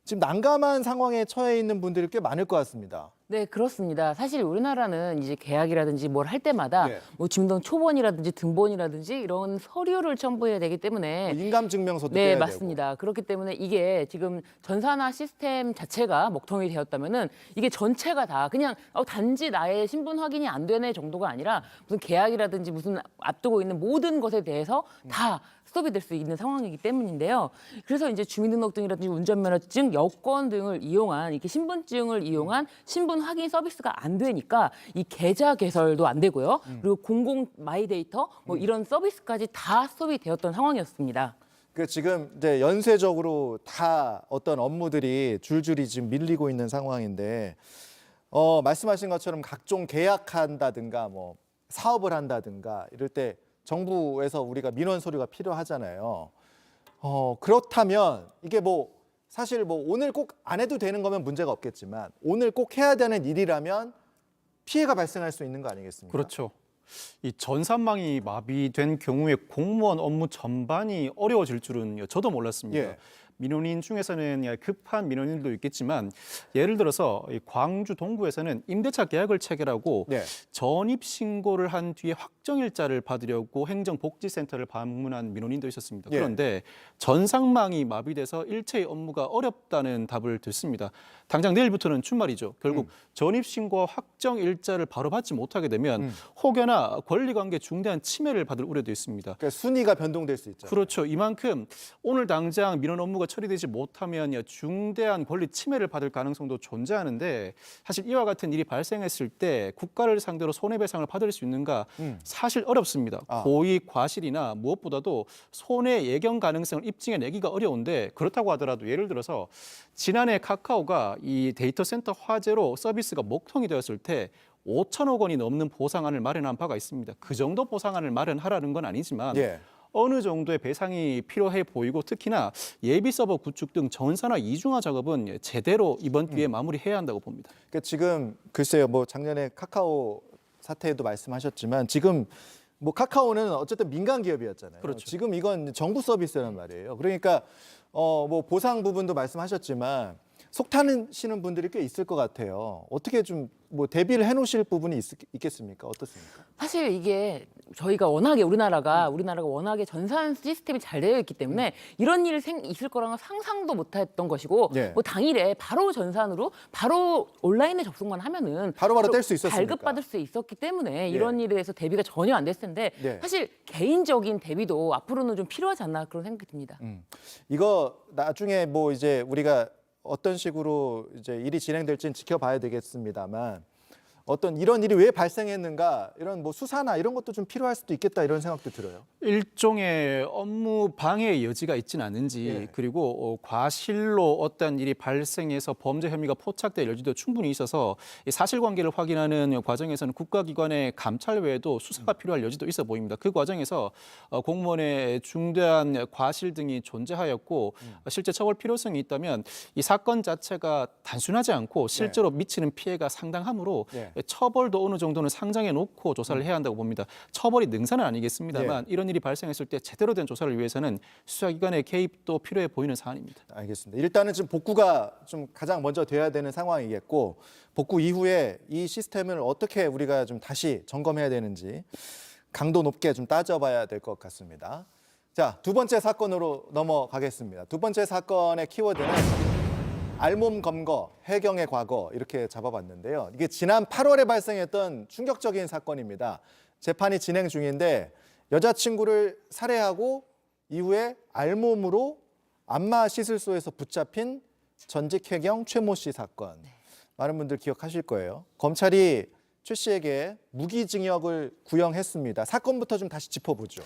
지금 난감한 상황에 처해 있는 분들이 꽤 많을 것 같습니다. 네, 그렇습니다. 사실 우리나라는 이제 계약이라든지 뭘 할 때마다 뭐 주민등록 초본이라든지 등본이라든지 이런 서류를 첨부해야 되기 때문에 인감증명서도 네, 떼야 맞습니다. 되고. 그렇기 때문에 이게 지금 전산화 시스템 자체가 먹통이 되었다면은 이게 전체가 다 그냥 단지 나의 신분 확인이 안 되네 정도가 아니라 무슨 계약이라든지 무슨 앞두고 있는 모든 것에 대해서 다 스톱이 될 수 있는 상황이기 때문인데요. 그래서 이제 주민등록증이라든지 운전면허증, 여권 등을 이용한 이렇게 신분증을 이용한 신분 확인 서비스가 안 되니까 이 계좌 개설도 안 되고요. 그리고 공공 마이데이터 뭐 이런 서비스까지 다 스톱이 되었던 상황이었습니다. 그 지금 이제 연쇄적으로 다 어떤 업무들이 줄줄이 지금 밀리고 있는 상황인데 말씀하신 것처럼 각종 계약한다든가 뭐 사업을 한다든가 이럴 때 정부에서 우리가 민원 서류가 필요하잖아요. 그렇다면 이게 뭐 사실 뭐 오늘 꼭 안 해도 되는 거면 문제가 없겠지만 오늘 꼭 해야 되는 일이라면 피해가 발생할 수 있는 거 아니겠습니까? 그렇죠. 이 전산망이 마비된 경우에 공무원 업무 전반이 어려워질 줄은 저도 몰랐습니다. 예. 민원인 중에서는 급한 민원인도 있겠지만 예를 들어서 이 광주 동구에서는 임대차 계약을 체결하고 전입 신고를 한 뒤에 확정일자를 받으려고 행정복지센터를 방문한 민원인도 있었습니다. 그런데 전상망이 마비돼서 일체의 업무가 어렵다는 답을 듣습니다. 당장 내일부터는 주말이죠. 결국 전입 신고와 확정일자를 바로 받지 못하게 되면 혹여나 권리관계 중대한 침해를 받을 우려도 있습니다. 그러니까 순위가 변동될 수 있죠. 그렇죠. 이만큼 오늘 당장 민원 업무가 처리되지 못하면 중대한 권리 침해를 받을 가능성도 존재하는데 사실 이와 같은 일이 발생했을 때 국가를 상대로 손해배상을 받을 수 있는가 사실 어렵습니다. 고의, 과실이나 무엇보다도 손해 예견 가능성을 입증해내기가 어려운데 그렇다고 하더라도 예를 들어서 지난해 카카오가 이 데이터 센터 화재로 서비스가 먹통이 되었을 때 5천억 원이 넘는 보상안을 마련한 바가 있습니다. 그 정도 보상안을 마련하라는 건 아니지만 어느 정도의 배상이 필요해 보이고 특히나 예비 서버 구축 등 전산화 이중화 작업은 제대로 이번 기회에 마무리해야 한다고 봅니다. 그러니까 지금 글쎄요, 뭐 작년에 카카오 사태에도 말씀하셨지만 지금 뭐 카카오는 어쨌든 민간 기업이었잖아요. 그렇죠. 지금 이건 정부 서비스란 말이에요. 그러니까 뭐 보상 부분도 말씀하셨지만 속 타시는 분들이 꽤 있을 것 같아요. 어떻게 좀 뭐 대비를 해놓으실 부분이 있겠습니까? 어떻습니까? 사실 이게 저희가 워낙에 우리나라가 워낙에 전산 시스템이 잘 되어 있기 때문에 이런 일이 있을 거라는 상상도 못했던 것이고 뭐 당일에 바로 전산으로 바로 온라인에 접속만 하면은 바로바로 뗄 수 있었으니까. 발급받을 수 있었기 때문에 이런 일에 대해서 대비가 전혀 안 됐을 텐데 사실 개인적인 대비도 앞으로는 좀 필요하지 않나 그런 생각이 듭니다. 이거 나중에 뭐 이제 우리가 어떤 식으로 이제 일이 진행될지는 지켜봐야 되겠습니다만 어떤 이런 일이 왜 발생했는가 이런 뭐 수사나 이런 것도 좀 필요할 수도 있겠다 이런 생각도 들어요. 일종의 업무 방해의 여지가 있지는 않은지 그리고 과실로 어떤 일이 발생해서 범죄 혐의가 포착될 여지도 충분히 있어서 사실관계를 확인하는 과정에서는 국가기관의 감찰 외에도 수사가 필요할 여지도 있어 보입니다. 그 과정에서 공무원의 중대한 과실 등이 존재하였고 실제 처벌 필요성이 있다면 이 사건 자체가 단순하지 않고 실제로 미치는 피해가 상당하므로 처벌도 어느 정도는 상정해 놓고 조사를 해야 한다고 봅니다. 처벌이 능사는 아니겠습니다만 이런 일이 발생했을 때 제대로 된 조사를 위해서는 수사기관의 개입도 필요해 보이는 사안입니다. 알겠습니다. 일단은 지금 복구가 좀 가장 먼저 돼야 되는 상황이겠고 복구 이후에 이 시스템을 어떻게 우리가 좀 다시 점검해야 되는지 강도 높게 좀 따져봐야 될 것 같습니다. 자, 두 번째 사건으로 넘어가겠습니다. 두 번째 사건의 키워드는 알몸 검거, 해경의 과거 이렇게 잡아봤는데요. 이게 지난 8월에 발생했던 충격적인 사건입니다. 재판이 진행 중인데 여자친구를 살해하고 이후에 알몸으로 안마 시술소에서 붙잡힌 전직 해경 최모 씨 사건. 많은 분들 기억하실 거예요. 검찰이 최 씨에게 무기징역을 구형했습니다. 사건부터 좀 다시 짚어보죠.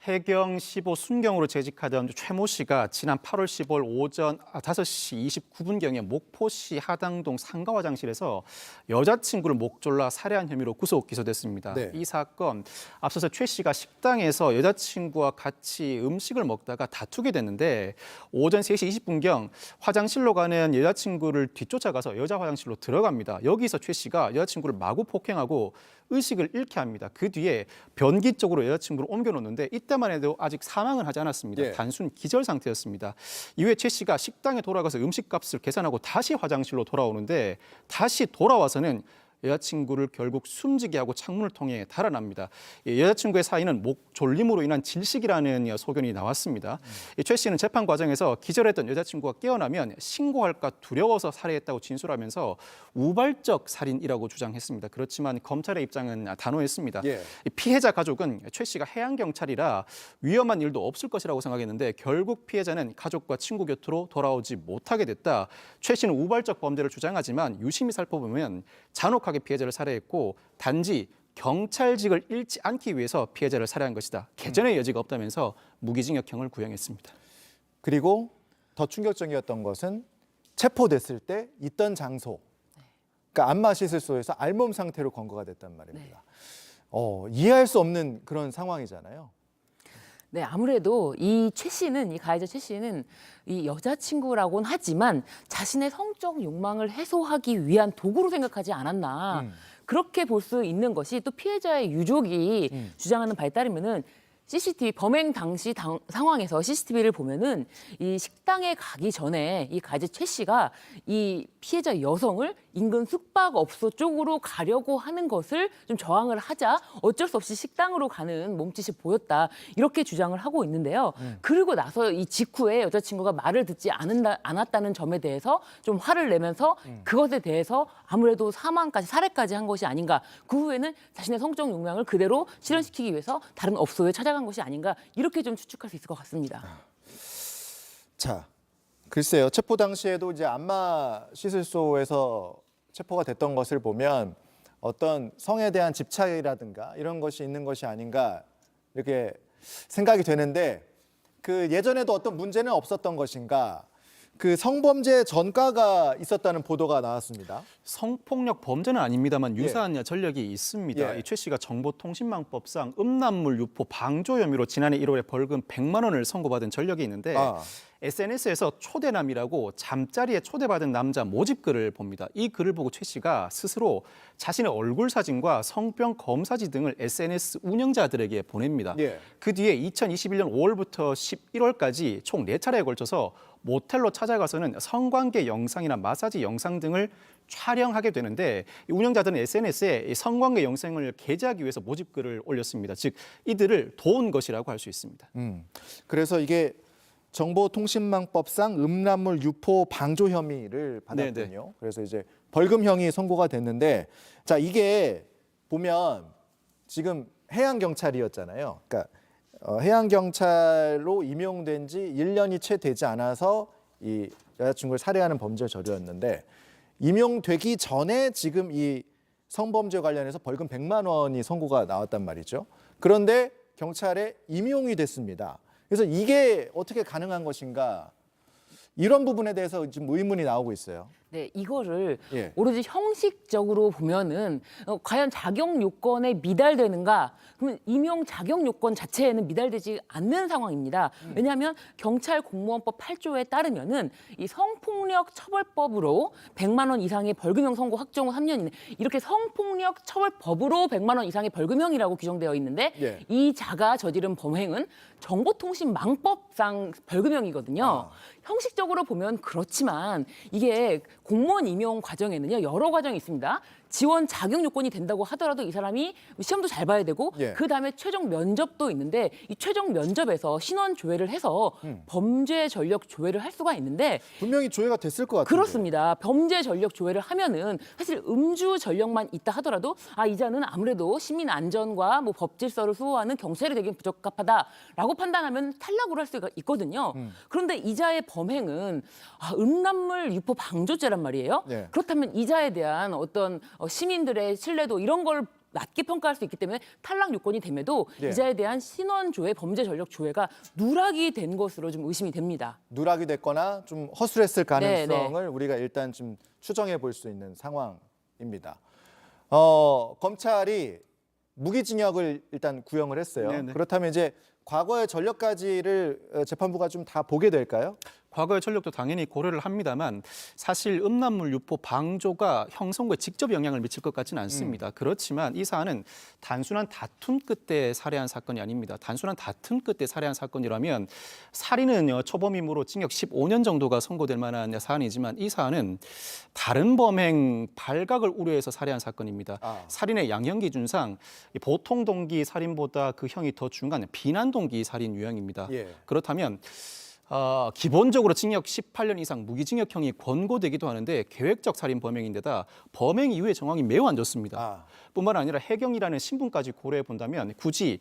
해경 15 순경으로 재직하던 최모 씨가 지난 8월 15일 오전 5시 29분경에 목포시 하당동 상가 화장실에서 여자친구를 목 졸라 살해한 혐의로 구속 기소됐습니다. 네. 이 사건 앞서서 최 씨가 식당에서 여자친구와 같이 음식을 먹다가 다투게 됐는데 오전 3시 20분경 화장실로 가는 여자친구를 뒤쫓아가서 여자 화장실로 들어갑니다. 여기서 최 씨가 여자친구를 마구 폭행하고 의식을 잃게 합니다. 그 뒤에 변기 쪽으로 여자친구를 옮겨놓는데 이때만 해도 아직 사망은 하지 않았습니다. 예. 단순 기절 상태였습니다. 이후에 최 씨가 식당에 돌아가서 음식값을 계산하고 다시 화장실로 돌아오는데 다시 돌아와서는 여자친구를 결국 숨지게 하고 창문을 통해 달아납니다. 여자친구의 사인은 목 졸림으로 인한 질식이라는 소견이 나왔습니다. 최 씨는 재판 과정에서 기절했던 여자친구가 깨어나면 신고할까 두려워서 살해했다고 진술하면서 우발적 살인이라고 주장했습니다. 그렇지만 검찰의 입장은 단호했습니다. 예. 피해자 가족은 최 씨가 해양경찰이라 위험한 일도 없을 것이라고 생각했는데 결국 피해자는 가족과 친구 곁으로 돌아오지 못하게 됐다. 최 씨는 우발적 범죄를 주장하지만 유심히 살펴보면 잔혹하게 피해자를 살해했고 단지 경찰직을 잃지 않기 위해서 피해자를 살해한 것이다. 개전의 여지가 없다면서 무기징역형을 구형했습니다. 그리고 더 충격적이었던 것은 체포됐을 때 있던 장소, 그러니까 안마시술소에서 알몸 상태로 검거가 됐단 말입니다. 이해할 수 없는 그런 상황이잖아요. 네, 아무래도 이 최 씨는, 이 가해자 최 씨는 이 여자친구라고는 하지만 자신의 성적 욕망을 해소하기 위한 도구로 생각하지 않았나. 그렇게 볼 수 있는 것이 또 피해자의 유족이 주장하는 바에 따르면은 CCTV 범행 당시 상황에서 CCTV를 보면은 이 식당에 가기 전에 이 가해자 최 씨가 이 피해자 여성을 인근 숙박업소 쪽으로 가려고 하는 것을 좀 저항을 하자 어쩔 수 없이 식당으로 가는 몸짓이 보였다 이렇게 주장을 하고 있는데요. 그리고 나서 이 직후에 여자친구가 말을 듣지 않았다는 점에 대해서 좀 화를 내면서 그것에 대해서 아무래도 사망까지 살해까지 한 것이 아닌가. 그 후에는 자신의 성적 욕망을 그대로 실현시키기 위해서 다른 업소에 찾아간 것이 아닌가 이렇게 좀 추측할 수 있을 것 같습니다. 자, 글쎄요. 체포 당시에도 이제 안마 시술소에서 체포가 됐던 것을 보면 어떤 성에 대한 집착이라든가 이런 것이 있는 것이 아닌가 이렇게 생각이 되는데 그 예전에도 어떤 문제는 없었던 것인가? 그 성범죄 전과가 있었다는 보도가 나왔습니다. 성폭력 범죄는 아닙니다만 유사한 전력이 있습니다. 예. 이 최 씨가 정보통신망법상 음란물 유포 방조 혐의로 지난해 1월에 벌금 100만 원을 선고받은 전력이 있는데 SNS에서 초대남이라고 잠자리에 초대받은 남자 모집글을 봅니다. 이 글을 보고 최 씨가 스스로 자신의 얼굴 사진과 성병 검사지 등을 SNS 운영자들에게 보냅니다. 예. 그 뒤에 2021년 5월부터 11월까지 총 4차례에 걸쳐서 모텔로 찾아가서는 성관계 영상이나 마사지 영상 등을 촬영하게 되는데 이 운영자들은 SNS에 성관계 영상을 게재하기 위해서 모집글을 올렸습니다. 즉 이들을 도운 것이라고 할 수 있습니다. 그래서 이게 정보통신망법상 음란물 유포 방조 혐의를 받았군요. 네네. 그래서 이제 벌금형이 선고가 됐는데 자 이게 보면 지금 해양경찰이었잖아요. 그러니까 해양경찰로 임용된 지 1년이 채 되지 않아서 이 여자친구를 살해하는 범죄를 저질렀는데 임용되기 전에 지금 이 성범죄 관련해서 벌금 100만 원이 선고가 나왔단 말이죠. 그런데 경찰에 임용이 됐습니다. 그래서 이게 어떻게 가능한 것인가? 이런 부분에 대해서 지금 의문이 나오고 있어요. 네, 이거를 예. 오로지 형식적으로 보면은 과연 자격 요건에 미달되는가? 그러면 임용 자격 요건 자체에는 미달되지 않는 상황입니다. 왜냐하면 경찰 공무원법 8조에 따르면은 이 성폭력 처벌법으로 100만 원 이상의 벌금형 선고 확정 후 3년 이내 이렇게 성폭력 처벌법으로 100만 원 이상의 벌금형이라고 규정되어 있는데 예. 이 자가 저지른 범행은 정보통신망법상 벌금형이거든요. 형식적으로 보면 그렇지만 이게 공무원 임용 과정에는요 여러 과정이 있습니다. 지원 자격 요건이 된다고 하더라도 이 사람이 시험도 잘 봐야 되고 예. 그다음에 최종 면접도 있는데 이 최종 면접에서 신원 조회를 해서 범죄 전력 조회를 할 수가 있는데 분명히 조회가 됐을 것 같아요. 그렇습니다. 범죄 전력 조회를 하면은 사실 음주 전력만 있다 하더라도 이 자는 아무래도 시민 안전과 뭐 법 질서를 수호하는 경찰이 되긴 부적합하다라고 판단하면 탈락으로 할 수가 있거든요. 그런데 이 자의 범행은 음란물 유포 방조죄란 말이에요. 네. 그렇다면 이 자에 대한 어떤 시민들의 신뢰도 이런 걸 낮게 평가할 수 있기 때문에 탈락 요건이 됨에도 예. 이자에 대한 신원조회, 범죄 전력 조회가 누락이 된 것으로 좀 의심이 됩니다. 누락이 됐거나 좀 허술했을 가능성을 우리가 일단 좀 추정해 볼 수 있는 상황입니다. 검찰이 무기징역을 일단 구형을 했어요. 네네. 그렇다면 이제 과거의 전력까지를 재판부가 좀 다 보게 될까요? 과거의 전력도 당연히 고려를 합니다만 사실 음란물 유포 방조가 형성고에 직접 영향을 미칠 것 같지는 않습니다. 그렇지만 이 사안은 단순한 다툼 끝에 살해한 사건이 아닙니다. 단순한 다툼 끝에 살해한 사건이라면 살인은 초범임으로 징역 15년 정도가 선고될 만한 사안이지만 이 사안은 다른 범행 발각을 우려해서 살해한 사건입니다. 살인의 양형 기준상 보통 동기 살인보다 그 형이 더 중간 비난 동기 살인 유형입니다. 예. 그렇다면 기본적으로 징역 18년 이상 무기징역형이 권고되기도 하는데 계획적 살인 범행인데다 범행 이후의 정황이 매우 안 좋습니다. 뿐만 아니라 해경이라는 신분까지 고려해 본다면 굳이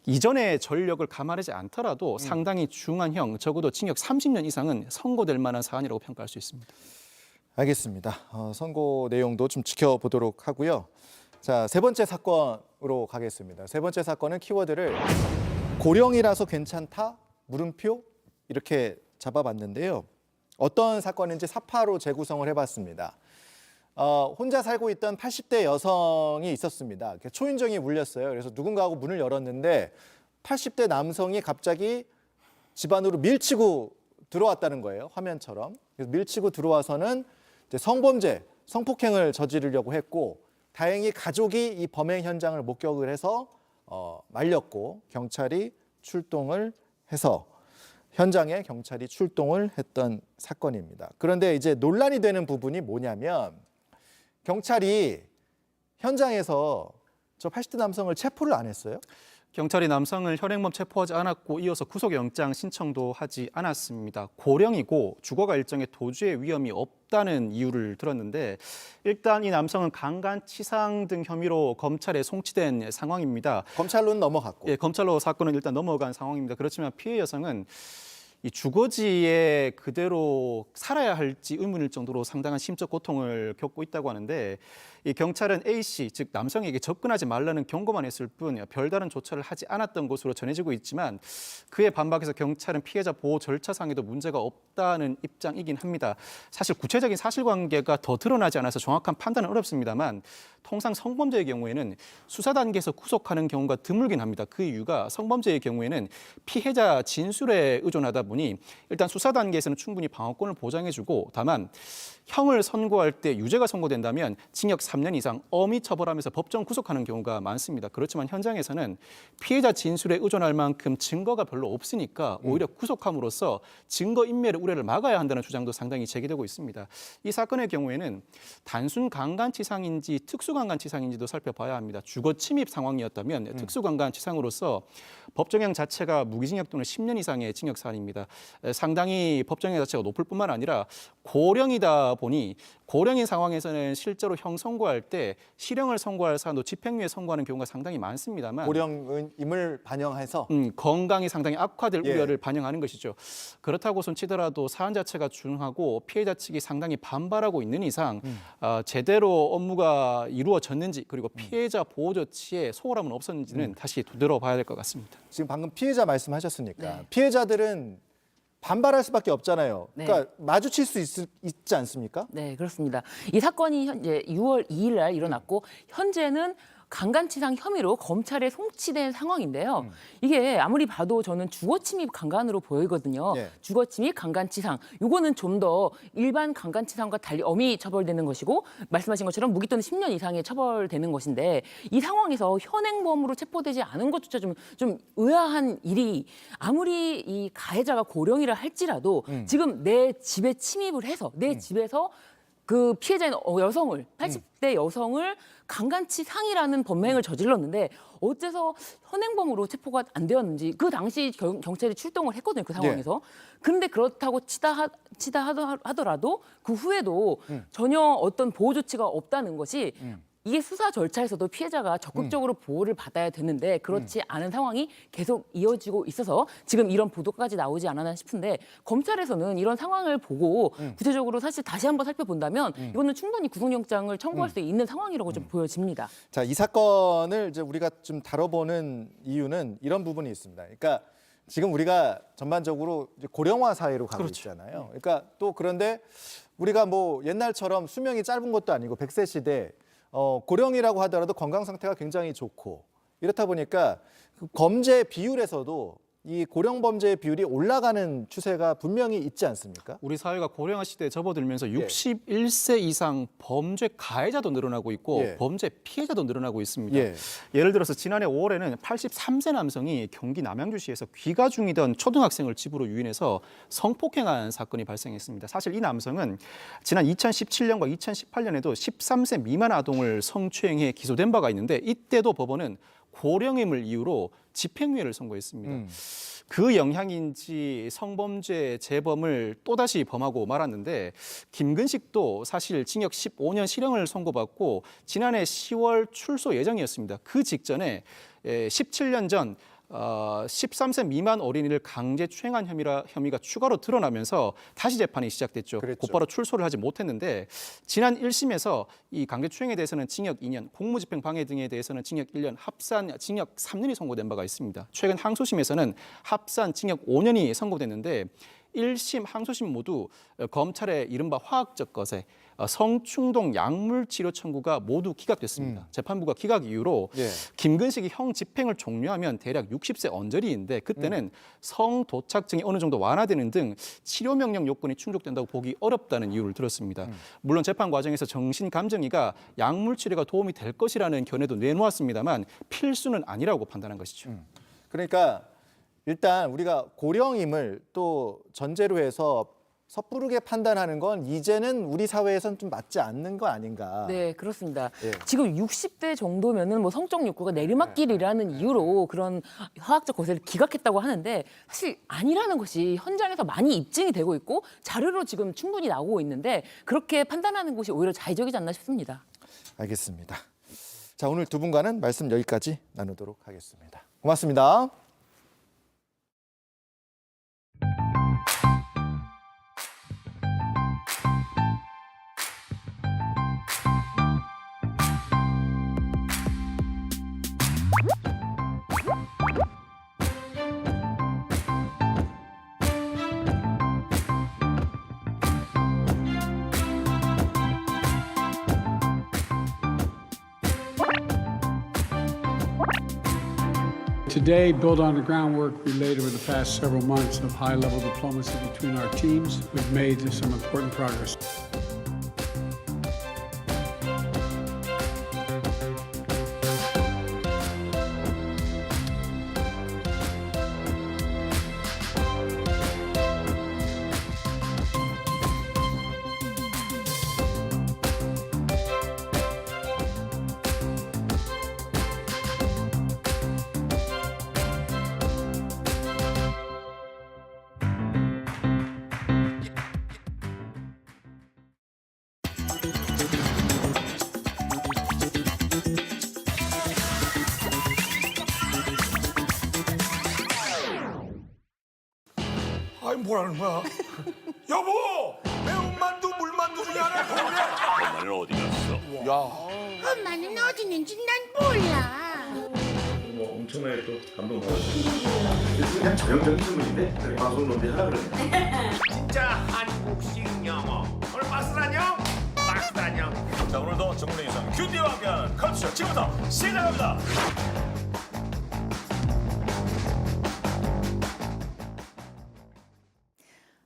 이전의 전력을 감안하지 않더라도 상당히 중한 형, 적어도 징역 30년 이상은 선고될 만한 사안이라고 평가할 수 있습니다. 알겠습니다. 선고 내용도 좀 지켜보도록 하고요. 자, 세 번째 사건으로 가겠습니다. 세 번째 사건은 키워드를 고령이라서 괜찮다? 물음표? 이렇게 잡아봤는데요. 어떤 사건인지 사파로 재구성을 해봤습니다. 혼자 살고 있던 80대 여성이 있었습니다. 초인종이 울렸어요. 그래서 누군가하고 문을 열었는데 80대 남성이 갑자기 집 안으로 밀치고 들어왔다는 거예요. 화면처럼. 그래서 밀치고 들어와서는 이제 성범죄, 성폭행을 저지르려고 했고 다행히 가족이 이 범행 현장을 목격을 해서 말렸고 경찰이 출동을 해서 현장에 경찰이 출동을 했던 사건입니다. 그런데 이제 논란이 되는 부분이 뭐냐면 경찰이 현장에서 저 80대 남성을 체포를 안 했어요? 경찰이 남성을 현행범 체포하지 않았고 이어서 구속영장 신청도 하지 않았습니다. 고령이고 주거가 일정의 도주의 위험이 없다는 이유를 들었는데 일단 이 남성은 강간치상 등 혐의로 검찰에 송치된 상황입니다. 검찰로는 넘어갔고. 예, 검찰로 사건은 일단 넘어간 상황입니다. 그렇지만 피해 여성은 이 주거지에 그대로 살아야 할지 의문일 정도로 상당한 심적 고통을 겪고 있다고 하는데 이 경찰은 A씨, 즉 남성에게 접근하지 말라는 경고만 했을 뿐 별다른 조처를 하지 않았던 것으로 전해지고 있지만 그에 반박해서 경찰은 피해자 보호 절차상에도 문제가 없다는 입장이긴 합니다. 사실 구체적인 사실관계가 더 드러나지 않아서 정확한 판단은 어렵습니다만 통상 성범죄의 경우에는 수사 단계에서 구속하는 경우가 드물긴 합니다. 그 이유가 성범죄의 경우에는 피해자 진술에 의존하다 보니 일단 수사 단계에서는 충분히 방어권을 보장해주고 다만 형을 선고할 때 유죄가 선고된다면 징역 3년 이상 엄히 처벌하면서 법정 구속하는 경우가 많습니다. 그렇지만 현장에서는 피해자 진술에 의존할 만큼 증거가 별로 없으니까 오히려 구속함으로써 증거 인멸의 우려를 막아야 한다는 주장도 상당히 제기되고 있습니다. 이 사건의 경우에는 단순 강간치상인지 특수강간치상인지도 살펴봐야 합니다. 주거 침입 상황이었다면 특수강간치상으로서 법정형 자체가 무기징역 또는 10년 이상의 징역 사안입니다. 상당히 법정형 자체가 높을 뿐만 아니라 고령이다 보니 고령인 상황에서는 실제로 형 선고할 때 실형을 선고할 사안도 집행유예 선고하는 경우가 상당히 많습니다만 고령임을 반영해서 건강이 상당히 악화될 예. 우려를 반영하는 것이죠. 그렇다고 손치더라도 사안 자체가 중하고 피해자 측이 상당히 반발하고 있는 이상 제대로 업무가 이루어졌는지 그리고 피해자 보호 조치에 소홀함은 없었는지는 다시 되돌아봐야 될 것 같습니다. 지금 방금 피해자 말씀하셨으니까 피해자들은 반발할 수밖에 없잖아요. 네. 그러니까 마주칠 수 있지 않습니까? 네, 그렇습니다. 이 사건이 현재 6월 2일 날 일어났고 현재는 강간치상 혐의로 검찰에 송치된 상황인데요. 이게 아무리 봐도 저는 주거침입 강간으로 보이거든요. 예. 주거침입 강간치상. 요거는 좀 더 일반 강간치상과 달리 엄히 처벌되는 것이고 말씀하신 것처럼 무기 또는 10년 이상의 처벌되는 것인데 이 상황에서 현행범으로 체포되지 않은 것조차 좀 의아한 일이 아무리 이 가해자가 고령이라 할지라도 지금 내 집에 침입을 해서 내 집에서 그 피해자인 여성을 80대 여성을 강간치상이라는 범행을 저질렀는데 어째서 현행범으로 체포가 안 되었는지 그 당시 경찰이 출동을 했거든요. 그 상황에서. 그런데 그렇다고 치다 하더라도 그 후에도 전혀 어떤 보호 조치가 없다는 것이 이게 수사 절차에서도 피해자가 적극적으로 보호를 받아야 되는데 그렇지 않은 상황이 계속 이어지고 있어서 지금 이런 보도까지 나오지 않았나 싶은데 검찰에서는 이런 상황을 보고 구체적으로 사실 다시 한번 살펴본다면 이거는 충분히 구속영장을 청구할 수 있는 상황이라고 좀 보여집니다. 자, 이 사건을 이제 우리가 좀 다뤄보는 이유는 이런 부분이 있습니다. 그러니까 지금 우리가 전반적으로 이제 고령화 사회로 가고 있잖아요. 그러니까 또 그런데 우리가 뭐 옛날처럼 수명이 짧은 것도 아니고 100세 시대 고령이라고 하더라도 건강 상태가 굉장히 좋고 이렇다 보니까 그 범죄 비율에서도 이 고령 범죄의 비율이 올라가는 추세가 분명히 있지 않습니까? 우리 사회가 고령화 시대에 접어들면서 61세 이상 범죄 가해자도 늘어나고 있고 범죄 피해자도 늘어나고 있습니다. 예를 들어서 지난해 5월에는 83세 남성이 경기 남양주시에서 귀가 중이던 초등학생을 집으로 유인해서 성폭행한 사건이 발생했습니다. 사실 이 남성은 지난 2017년과 2018년에도 13세 미만 아동을 성추행해 기소된 바가 있는데 이때도 법원은 고령임을 이유로 집행유예를 선고했습니다. 그 영향인지 성범죄 재범을 또다시 범하고 말았는데 김근식도 사실 징역 15년 실형을 선고받고 지난해 10월 출소 예정이었습니다. 그 직전에 17년 전 13세 미만 어린이를 강제 추행한 혐의가 추가로 드러나면서 다시 재판이 시작됐죠. 곧바로 출소를 하지 못했는데 지난 1심에서 이 강제 추행에 대해서는 징역 2년, 공무집행 방해 등에 대해서는 징역 1년, 합산 징역 3년이 선고된 바가 있습니다. 최근 항소심에서는 합산 징역 5년이 선고됐는데 1심, 항소심 모두 검찰의 이른바 화학적 거세, 성충동 약물 치료 청구가 모두 기각됐습니다. 재판부가 기각 이유로 김근식이 형 집행을 종료하면 대략 60세 언저리인데 그때는 성도착증이 어느 정도 완화되는 등 치료 명령 요건이 충족된다고 보기 어렵다는 이유를 들었습니다. 물론 재판 과정에서 정신감정의가 약물 치료가 도움이 될 것이라는 견해도 내놓았습니다만 필수는 아니라고 판단한 것이죠. 그러니까 일단 우리가 고령임을 또 전제로 해서 섣부르게 판단하는 건 이제는 우리 사회에서는 좀 맞지 않는 거 아닌가. 네, 그렇습니다. 지금 60대 정도면은 뭐 성적 욕구가 내리막길이라는 이유로 그런 화학적 거세를 기각했다고 하는데 사실 아니라는 것이 현장에서 많이 입증이 되고 있고 자료로 지금 충분히 나오고 있는데 그렇게 판단하는 것이 오히려 자의적이지 않나 싶습니다. 알겠습니다. 자, 오늘 두 분과는 말씀 여기까지 나누도록 하겠습니다. 고맙습니다. Today, build on the groundwork we laid over the past several months of high-level diplomacy between our teams. We've made some important progress. 아이 뭐라는 거야? 여보! 매운만두 물만두 중에 하나 고르래. 엄마는 어디 갔어? 야. 엄마는 어디 있는지 난 몰라. 뭐 엄청나게 또 감동받았어. 그냥 전형적인 질문인데 방송 놈들이 하라 그러네. 진짜 한국식 영어. 오늘 박스 안녕? 박스 안녕. 자 오늘도 정문의 유산 균디와 함께하는 컬투쇼 지금부터 시작합니다.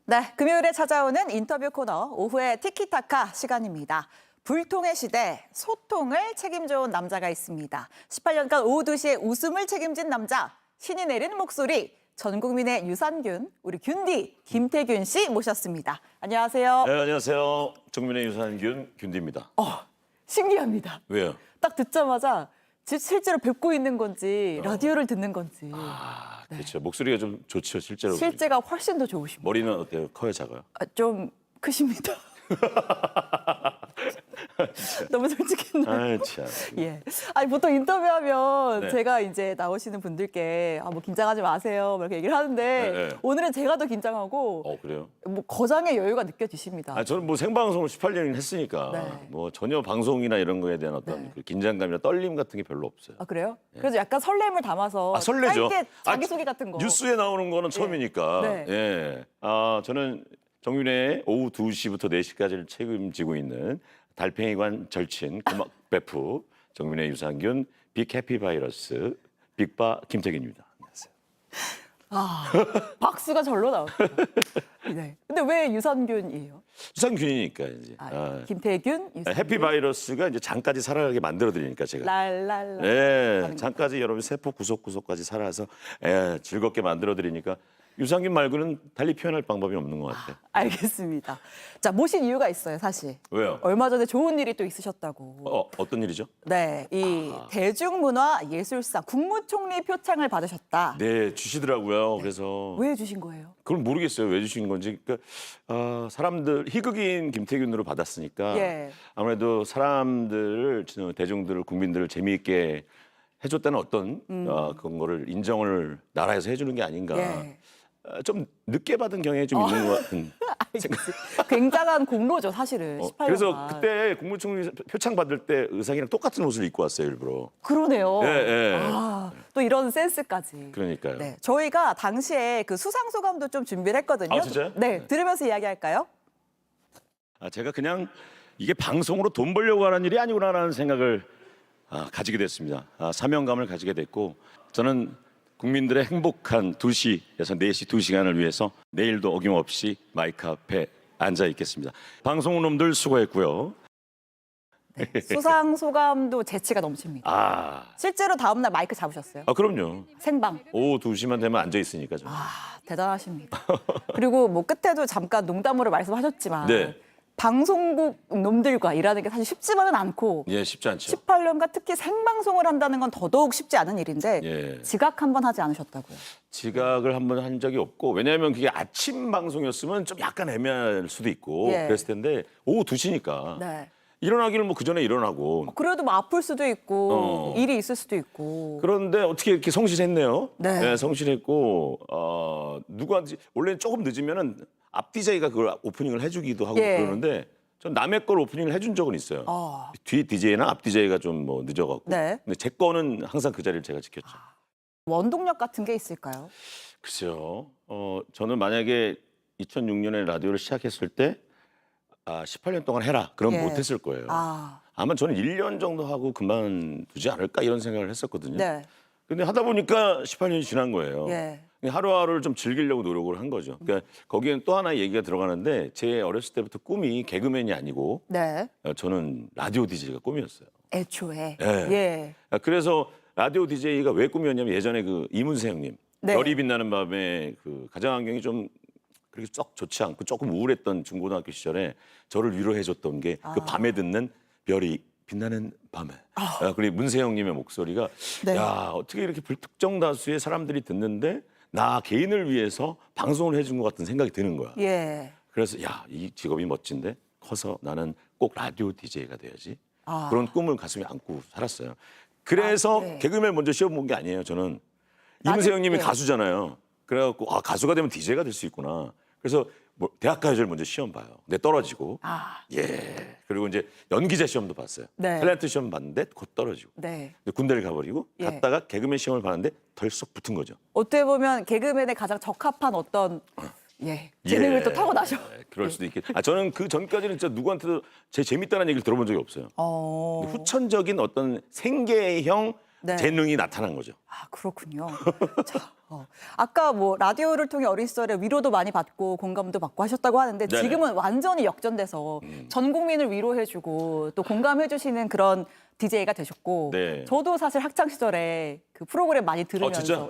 네, 금요일에 찾아오는 인터뷰 코너 오후의 티키타카 시간입니다. 불통의 시대, 소통을 책임져온 남자가 있습니다. 18년간 오후 2시에 웃음을 책임진 남자, 신이 내리는 목소리, 전 국민의 유산균, 우리 균디 김태균 씨 모셨습니다. 안녕하세요. 네, 안녕하세요. 정민의 유산균 균디입니다. 신기합니다. 왜요? 딱 듣자마자 실제로 뵙고 있는 건지 라디오를 듣는 건지. 그렇죠. 목소리가 좀 좋죠, 실제로. 실제가 훨씬 더 좋으십니다. 머리는 어때요? 커요, 작아요? 좀 크십니다. 너무 솔직했나요? 아, 참. 예. 아니 보통 인터뷰하면 네. 제가 이제 나오시는 분들께 뭐 긴장하지 마세요 이렇게 얘기를 하는데 네, 네. 오늘은 제가 더 긴장하고 그래요? 뭐 거장의 여유가 느껴지십니다. 아, 저는 뭐 생방송을 18년 했으니까 네. 뭐 전혀 방송이나 이런 거에 대한 어떤 그 긴장감이나 떨림 같은 게 별로 없어요. 아 그래요? 그래서 약간 설렘을 담아서 설레죠. 짧게 자기소개 같은 거. 뉴스에 나오는 거는 처음이니까. 네. 예. 저는 정윤의 오후 2시부터 4시까지를 책임지고 있는 달팽이관 절친 고막 베프 정윤의 유산균 빅 해피 바이러스 빅바 김태균입니다. 안녕하세요. 아 박수가 절로 나왔어요. 네. 근데 왜 유산균이에요? 유산균이니까 이제. 김태균, 유산균. 해피 바이러스가 이제 장까지 살아가게 만들어 드리니까 제가. 랄랄라. 네, 장까지 여러분 세포 구석구석까지 살아서 즐겁게 만들어 드리니까 유산균 말고는 달리 표현할 방법이 없는 것 같아요. 알겠습니다. 자 모신 이유가 있어요, 사실. 왜요? 얼마 전에 좋은 일이 또 있으셨다고. 어떤 일이죠? 네, 이 대중문화예술상 국무총리 표창을 받으셨다. 네, 주시더라고요. 그래서 왜 주신 거예요? 그걸 모르겠어요. 왜 주신 건지. 그러니까 사람들 희극인 김태균으로 받았으니까 예. 아무래도 사람들을 대중들을 국민들을 재미있게 해줬다는 어떤 그런 거를 인정을 나라에서 해주는 게 아닌가. 예. 좀 늦게 받은 경향이 좀 있는 것 같은. 굉장한 공로죠, 사실은. 18년간. 그래서 그때 국무총리 표창 받을 때 의상이랑 똑같은 옷을 입고 왔어요, 일부러. 그러네요. 예, 예. 또 이런 센스까지. 그러니까요. 네, 저희가 당시에 그 수상 소감도 좀 준비를 했거든요. 아, 진짜요? 네, 들으면서 이야기할까요? 제가 그냥 이게 방송으로 돈 벌려고 하는 일이 아니구나라는 생각을 가지게 됐습니다. 사명감을 가지게 됐고 저는 국민들의 행복한 2시에서 4시 2시간을 위해서 내일도 어김없이 마이크 앞에 앉아 있겠습니다. 방송놈들 수고했고요. 네, 수상 소감도 재치가 넘칩니다. 실제로 다음날 마이크 잡으셨어요? 그럼요. 생방. 오후 2시만 되면 앉아 있으니까 저는. 대단하십니다. 그리고 뭐 끝에도 잠깐 농담으로 말씀하셨지만 네. 방송국 놈들과 일하는 게 사실 쉽지만은 않고 예, 쉽지 않죠. 18년간 특히 생방송을 한다는 건 더더욱 쉽지 않은 일인데 예. 지각 한 번 하지 않으셨다고요? 지각을 한번 한 적이 없고 왜냐하면 그게 아침 방송이었으면 좀 약간 애매할 수도 있고 예. 그랬을 텐데 오후 2시니까 네. 일어나기를 뭐 그 전에 일어나고 그래도 뭐 아플 수도 있고 일이 있을 수도 있고 그런데 어떻게 이렇게 성실했네요. 네. 성실했고 누구한테 원래 조금 늦으면은 앞 DJ가 그걸 오프닝을 해주기도 하고 예. 그러는데 전 남의 걸 오프닝을 해준 적은 있어요. 뒤 DJ나 앞 DJ가 좀 뭐 늦어갖고. 네. 근데 제 거는 항상 그 자리를 제가 지켰죠. 원동력 같은 게 있을까요? 글쎄요. 저는 만약에 2006년에 라디오를 시작했을 때 18년 동안 해라. 그럼 예. 못했을 거예요. 아마 저는 1년 정도 하고 그만두지 않을까 이런 생각을 했었거든요. 네. 근데 하다 보니까 18년이 지난 거예요. 예. 하루하루를 좀 즐기려고 노력을 한 거죠. 그러니까 거기엔 또 하나의 얘기가 들어가는데 제 어렸을 때부터 꿈이 개그맨이 아니고 네. 저는 라디오 DJ가 꿈이었어요. 애초에. 예. 예. 그래서 라디오 DJ가 왜 꿈이었냐면 예전에 그 이문세 형님 네. 별이 빛나는 밤에 그 가정환경이 좀 그렇게 썩 좋지 않고 조금 우울했던 중고등학교 시절에 저를 위로해줬던 게 그 밤에 듣는 별이 빛나는 밤에. 그리고 문세 형님의 목소리가 네. 야 어떻게 이렇게 불특정 다수의 사람들이 듣는데 나 개인을 위해서 방송을 해준 것 같은 생각이 드는 거야. 예. 그래서 야 이 직업이 멋진데 커서 나는 꼭 라디오 DJ가 돼야지. 그런 꿈을 가슴에 안고 살았어요. 그래서 네. 개그맨 먼저 시험 본 게 아니에요. 저는 이문세 형님이 네. 가수잖아요. 그래갖고 가수가 되면 DJ가 될 수 있구나. 그래서 뭐 대학가요제를 먼저 시험 봐요. 근데 떨어지고 예. 그리고 이제 연기자 시험도 봤어요. 네. 탤런트 시험 봤는데 곧 떨어지고. 네. 근데 군대를 가버리고 예. 갔다가 개그맨 시험을 봤는데 덜썩 붙은 거죠. 어떻게 보면 개그맨에 가장 적합한 어떤 재능을 예. 또 타고나셔. 그럴 수도 있겠. 저는 그 전까지는 진짜 누구한테도 제 재밌다는 얘기를 들어본 적이 없어요. 후천적인 어떤 생계형 네. 재능이 나타난 거죠. 그렇군요. 자, 아까 뭐 라디오를 통해 어린 시절에 위로도 많이 받고 공감도 받고 하셨다고 하는데 네네. 지금은 완전히 역전돼서 전 국민을 위로해주고 또 공감해주시는 그런 DJ가 되셨고 네. 저도 사실 학창 시절에 그 프로그램 많이 들으면서 진짜?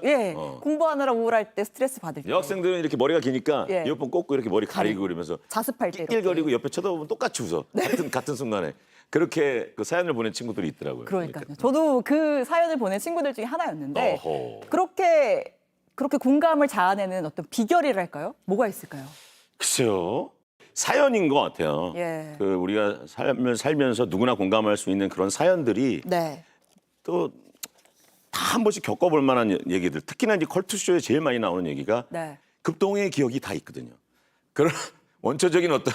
공부하느라 우울할 때 스트레스 받을 때 여학생들은 이렇게 머리가 기니까 예. 이어폰 꽂고 이렇게 머리 가리고 그러면서 자습할 때 낄낄거리고 옆에 쳐다보면 똑같이 웃어. 네. 같은 순간에 그렇게 그 사연을 보낸 친구들이 있더라고요. 그러니까요. 저도 그 사연을 보낸 친구들 중에 하나였는데 어허. 그렇게 공감을 자아내는 어떤 비결이랄까요? 뭐가 있을까요? 글쎄요. 사연인 것 같아요. 예. 그 우리가 삶을 살면서 누구나 공감할 수 있는 그런 사연들이 네. 또 다 한 번씩 겪어볼 만한 얘기들. 특히나 이제 컬투쇼에 제일 많이 나오는 얘기가 네. 급동의 기억이 다 있거든요. 그런 원초적인 어떤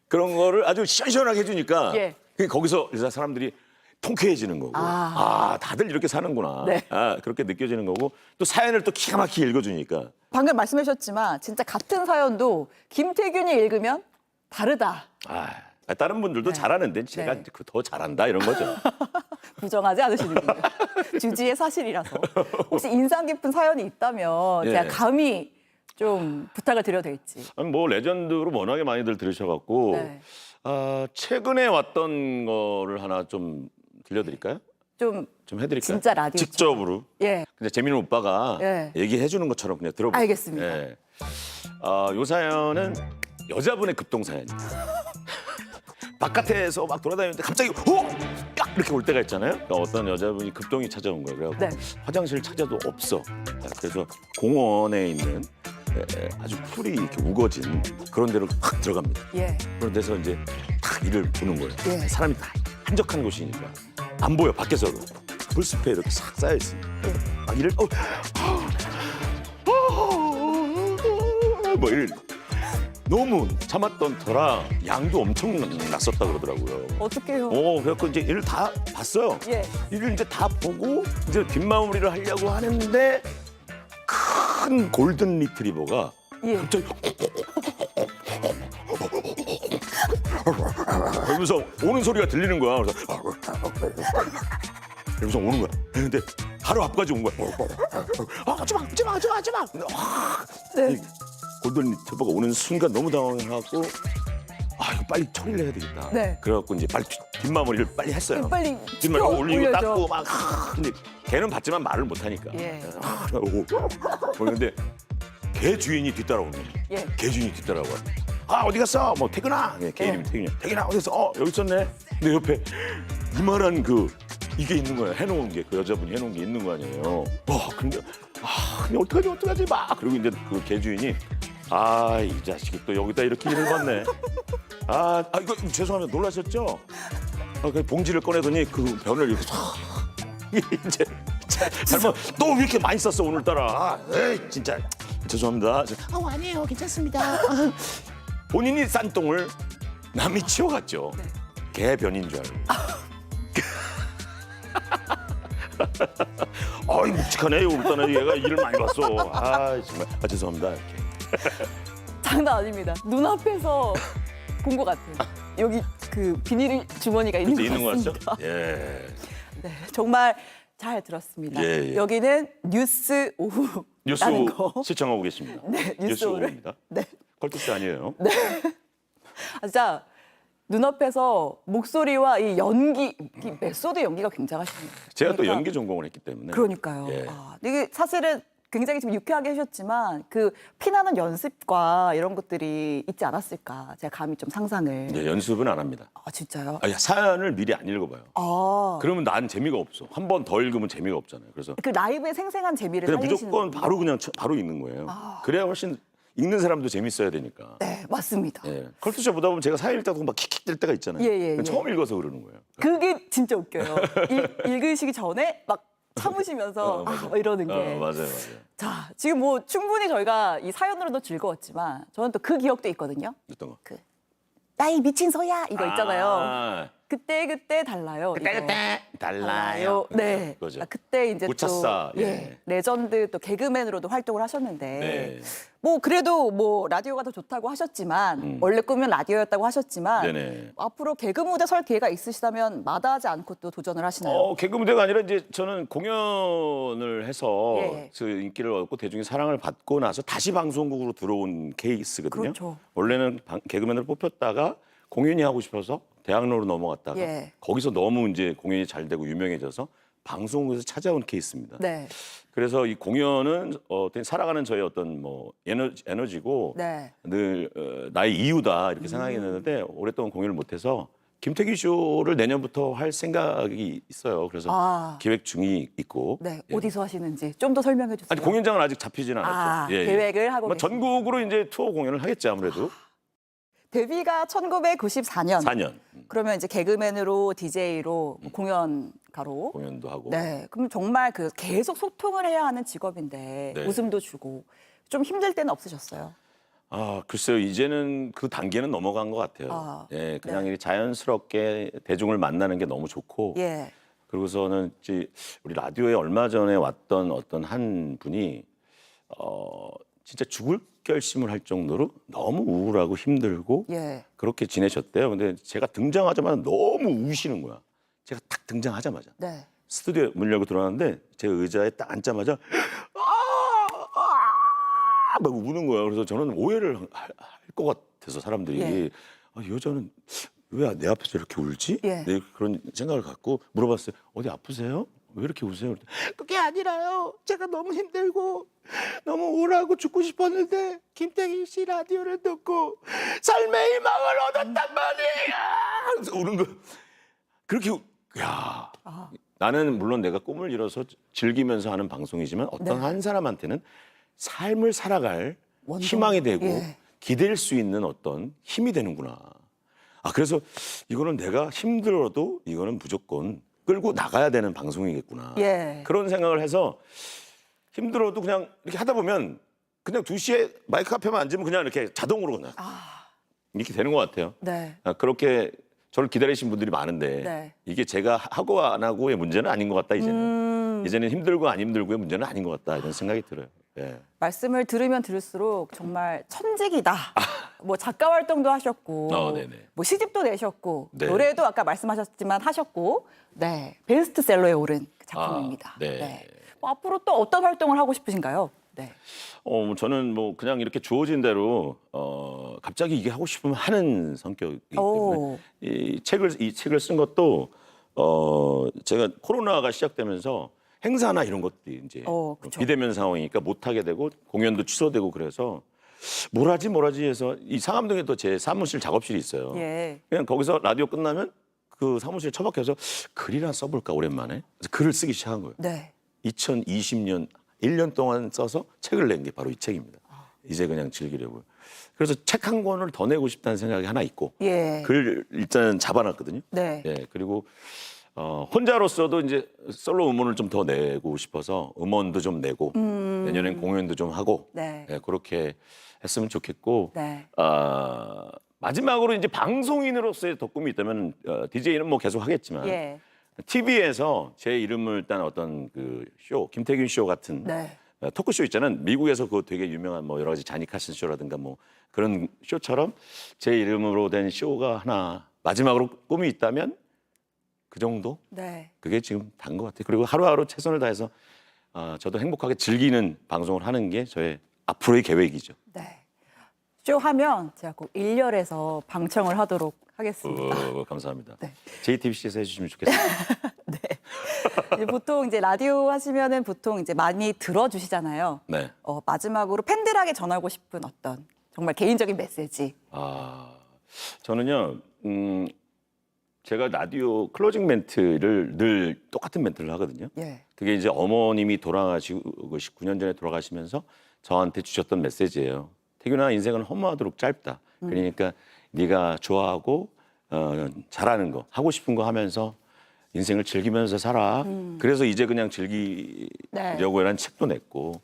그런 거를 아주 시원시원하게 해주니까 예. 거기서 일단 사람들이 통쾌해지는 거고 다들 이렇게 사는구나. 네. 그렇게 느껴지는 거고 또 사연을 또 기가 막히게 읽어주니까 방금 말씀하셨지만 진짜 같은 사연도 김태균이 읽으면 다르다. 다른 분들도 잘하는데 제가 네. 더 잘한다 이런 거죠. 부정하지 않으시는군요. 주지의 사실이라서. 혹시 인상 깊은 사연이 있다면 예. 제가 감히 좀 부탁을 드려도 될지. 아니, 뭐 레전드로 워낙에 많이들 들으셔갖고 네. 최근에 왔던 거를 하나 좀 들려드릴까요? 좀 해드릴까요? 진짜 라디오 직접으로. 예. 근데 재민우 오빠가 예. 얘기해 주는 것처럼 그냥 들어보세요. 알겠습니다. 예. 요 사연은 여자분의 급동 사연이에요. 바깥에서 막 돌아다니는데 갑자기 깍 이렇게 올 때가 있잖아요. 그러니까 어떤 여자분이 급동이 찾아온 거예요. 그래서 네. 화장실 찾아도 없어. 그래서 공원에 있는 아주 풀이 이렇게 우거진 그런 데로 확 들어갑니다. 예. 그런 데서 이제 딱 이를 보는 거예요. 예. 사람이 다 한적한 곳이니까 안 보여 밖에서도 풀숲에 이렇게 싹 쌓여 있습니다. 막 이를 뭐 이를 너무 참았던 터라 양도 엄청 났었다 그러더라고요. 어떡해요? 그래갖고 이제 이를 다 봤어요. 예. 이를 이제 다 보고 이제 뒷마무리를 하려고 하는데 큰 골든 리트리버가 예. 갑자기 그러면서 오는 소리가 들리는 거야. 그래서 오는 거야. 근데 바로 앞까지 온 거야. 하지마. 네. 골든 리트리버가 오는 순간 너무 당황해갖고 이거 빨리 처리를 해야 되겠다. 네. 그래갖고 이제 빨리 뒷마무리를 빨리 했어요. 빨리 뒷마무리 올리고 올려줘. 닦고 막 근데 걔는 봤지만 말을 못하니까. 예. 그런데 개 주인이 뒤따라오는 거예요. 예. 개 주인이 뒤따라와. 어디 갔어? 뭐 태근아. 개 이름이 태근이야. 태근아 어디 있어? 여기 있었네. 근데 옆에 이만한 이게 있는 거야. 해놓은 게 그 여자분이 해놓은 게 있는 거 아니에요. 근데 어떡하지 막 그리고 이제 그 개 주인이 이 자식이 또 여기다 이렇게 일을 받네. 이거 죄송합니다. 놀라셨죠? 그 봉지를 꺼내더니 그 변을 이렇게 싹 이제 잘못 또 왜 이렇게 많이 썼어 오늘따라. 에이 진짜 죄송합니다. 아니에요, 괜찮습니다. 본인이 싼 똥을 남이 치워갔죠. 개 변인 줄 알고. 묵직하네 오늘따라 얘가 일을 많이 봤어. 정말 죄송합니다. 이렇게. 장난 아닙니다. 눈앞에서 본 것 같아요. 여기 그 비닐 주머니가 있는 것 있는 거 같습니다. 같죠? 예. 네, 정말 잘 들었습니다. 예. 여기는 뉴스 오후라는 거. 시청하고 계십니다. 네, 뉴스 오후를. 오후입니다. 네. 컬투스 아니에요. 진짜 눈앞에서 목소리와 이 연기, 이 메소드 연기가 굉장하십니다. 제가 또 연기 전공을 했기 때문에. 그러니까요. 예. 이게 사실은 굉장히 지금 유쾌하게 하셨지만 그 피나는 연습과 이런 것들이 있지 않았을까 제가 감히 좀 상상을. 네, 연습은 안 합니다. 진짜요? 사연을 미리 안 읽어봐요. 그러면 난 재미가 없어. 한 번 더 읽으면 재미가 없잖아요. 그래서 그 라이브의 생생한 재미를 그냥 살리시는 무조건 거군요. 바로 읽는 거예요. 그래야 훨씬 읽는 사람도 재밌어야 되니까. 네, 맞습니다. 예. 컬투쇼 보다 보면 제가 사연 읽다가 막 킥킥 될 때가 있잖아요. 예. 처음 읽어서 그러는 거예요. 그게 진짜 웃겨요. 읽으시기 전에 막 참으시면서 이러는 게. 맞아요. 자, 지금 뭐 충분히 저희가 이 사연으로도 즐거웠지만 저는 또 그 기억도 있거든요. 어떤 거? 나이 미친 소야 이거 있잖아요. 그때 달라요. 그때 달라요. 네. 그거죠. 그때 이제 우차싸, 또 예. 레전드 또 개그맨으로도 활동을 하셨는데 네. 뭐 그래도 뭐 라디오가 더 좋다고 하셨지만 원래 꿈은 라디오였다고 하셨지만 네네. 앞으로 개그 무대 설 기회가 있으시다면 마다하지 않고 또 도전을 하시나요? 개그 무대가 아니라 이제 저는 공연을 해서 예. 그 인기를 얻고 대중의 사랑을 받고 나서 다시 방송국으로 들어온 케이스거든요. 그렇죠. 원래는 개그맨으로 뽑혔다가 공연이 하고 싶어서 대학로로 넘어갔다가 예. 거기서 너무 이제 공연이 잘 되고 유명해져서 방송국에서 찾아온 케이스입니다. 네. 그래서 이 공연은 어떤 살아가는 저의 어떤 뭐 에너지고 네. 늘 나의 이유다 이렇게 생각했는데 오랫동안 공연을 못해서 김태기 쇼를 내년부터 할 생각이 있어요. 그래서 기획 중이 있고. 네. 어디서 하시는지 좀 더 설명해 주세요. 아니 공연장은 아직 잡히지는 않았죠. 계획을 하고 뭐 전국으로 이제 투어 공연을 하겠지 아무래도. 데뷔가 1994년. 4년 그러면 이제 개그맨으로 DJ로 공연가로 공연도 하고. 네. 그럼 정말 그 계속 소통을 해야 하는 직업인데 네. 웃음도 주고 좀 힘들 때는 없으셨어요? 아, 글쎄요. 이제는 그 단계는 넘어간 것 같아요. 아, 예, 그냥 이렇게 자연스럽게 대중을 만나는 게 너무 좋고. 예. 그리고서는 이제 우리 라디오에 얼마 전에 왔던 어떤 한 분이 진짜 죽을 결심을 할 정도로 너무 우울하고 힘들고 예. 그렇게 지내셨대요. 근데 제가 등장하자마자 너무 우시는 거야. 제가 딱 등장하자마자 네. 스튜디오에 문 열고 들어왔는데 제 의자에 딱 앉자마자 막 우는 거야. 그래서 저는 오해를 할 것 같아서 사람들이 예. 이 여자는 왜 내 앞에서 이렇게 울지? 예. 네, 그런 생각을 갖고 물어봤어요. 어디 아프세요? 왜 이렇게 우세요? 그게 아니라요. 제가 너무 힘들고 너무 우울하고 죽고 싶었는데 김태균 씨 라디오를 듣고 삶의 희망을 얻었단 말이에요. 그래서 우는 거. 그렇게 야. 나는 물론 내가 꿈을 이뤄서 즐기면서 하는 방송이지만 어떤 네. 한 사람한테는 삶을 살아갈 원동. 희망이 되고 예. 기댈 수 있는 어떤 힘이 되는구나. 그래서 이거는 내가 힘들어도 이거는 무조건 끌고 나가야 되는 방송이겠구나. 예. 그런 생각을 해서 힘들어도 그냥 이렇게 하다 보면 그냥 2시에 마이크 앞에만 앉으면 그냥 이렇게 자동으로 그냥 이렇게 되는 것 같아요. 네. 그렇게 저를 기다리신 분들이 많은데 네. 이게 제가 하고 안 하고의 문제는 아닌 것 같다 이제는. 이제는 힘들고 안 힘들고의 문제는 아닌 것 같다 이런 생각이 들어요. 예. 말씀을 들으면 들을수록 정말 천직이다. 뭐 작가 활동도 하셨고, 네네. 뭐 시집도 내셨고, 네. 노래도 아까 말씀하셨지만 하셨고, 네 베스트셀러에 오른 작품입니다. 네. 뭐 앞으로 또 어떤 활동을 하고 싶으신가요? 네. 저는 뭐 그냥 이렇게 주어진 대로 갑자기 이게 하고 싶으면 하는 성격이기 때문에 이 책을 쓴 것도 제가 코로나가 시작되면서 행사나 이런 것들이 이제 비대면 상황이니까 못 하게 되고 공연도 취소되고 그래서 뭘 하지 해서 이 상암동에 또 제 사무실 작업실이 있어요. 예. 그냥 거기서 라디오 끝나면 그 사무실에 처박혀서 글이나 써볼까 오랜만에 그래서 글을 쓰기 시작한 거예요. 네. 2020년 1년 동안 써서 책을 낸 게 바로 이 책입니다. 이제 그냥 즐기려고요. 그래서 책 한 권을 더 내고 싶다는 생각이 하나 있고 예. 글 일단 잡아놨거든요. 네. 예, 그리고 혼자로서도 이제 솔로 음원을 좀 더 내고 싶어서 음원도 좀 내고 내년엔 공연도 좀 하고 네. 예, 그렇게 했으면 좋겠고 네. 마지막으로 이제 방송인으로서의 더 꿈이 있다면 DJ는 뭐 계속 하겠지만 예. TV에서 제 이름을 딴 어떤 그 쇼, 김태균 쇼 같은 네. 토크쇼 있잖아요. 미국에서 그 되게 유명한 뭐 여러 가지 자니 카슨 쇼라든가 뭐 그런 쇼처럼 제 이름으로 된 쇼가 하나 마지막으로 꿈이 있다면 그 정도? 네. 그게 지금 단 것 같아요. 그리고 하루하루 최선을 다해서 저도 행복하게 즐기는 방송을 하는 게 저의 앞으로의 계획이죠. 네. 쇼 하면 제가 꼭 일렬에서 방청을 하도록 하겠습니다. 감사합니다. 네. JTBC에서 해주시면 좋겠습니다. 보통 이제 라디오 하시면은 보통 이제 많이 들어주시잖아요. 네. 마지막으로 팬들에게 전하고 싶은 어떤 정말 개인적인 메시지. 저는요, 제가 라디오 클로징 멘트를 늘 똑같은 멘트를 하거든요. 예. 그게 이제 어머님이 돌아가시고 19년 전에 돌아가시면서 저한테 주셨던 메시지예요. 태균아, 인생은 허무하도록 짧다. 그러니까 네가 좋아하고 잘하는 거, 하고 싶은 거 하면서 인생을 즐기면서 살아. 그래서 이제 그냥 즐기려고 하는 책도 냈고.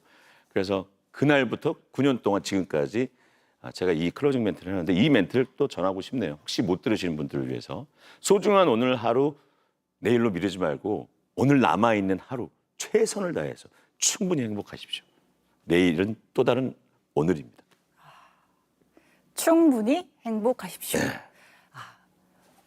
그래서 그날부터 9년 동안 지금까지 제가 이 클로징 멘트를 하는데 이 멘트를 또 전하고 싶네요. 혹시 못 들으시는 분들을 위해서. 소중한 오늘 하루 내일로 미루지 말고 오늘 남아있는 하루 최선을 다해서 충분히 행복하십시오. 내일은 또 다른 오늘입니다. 충분히 행복하십시오.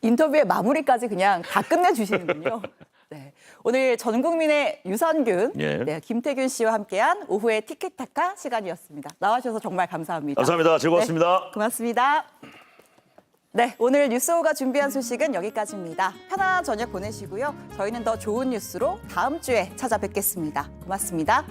인터뷰의 마무리까지 그냥 다 끝내주시는군요. 네. 오늘 전 국민의 유산균, 네, 김태균 씨와 함께한 오후의 티켓타카 시간이었습니다. 나와주셔서 정말 감사합니다. 감사합니다. 즐거웠습니다. 네, 고맙습니다. 네, 오늘 뉴스호가 준비한 소식은 여기까지입니다. 편안한 저녁 보내시고요. 저희는 더 좋은 뉴스로 다음 주에 찾아뵙겠습니다. 고맙습니다.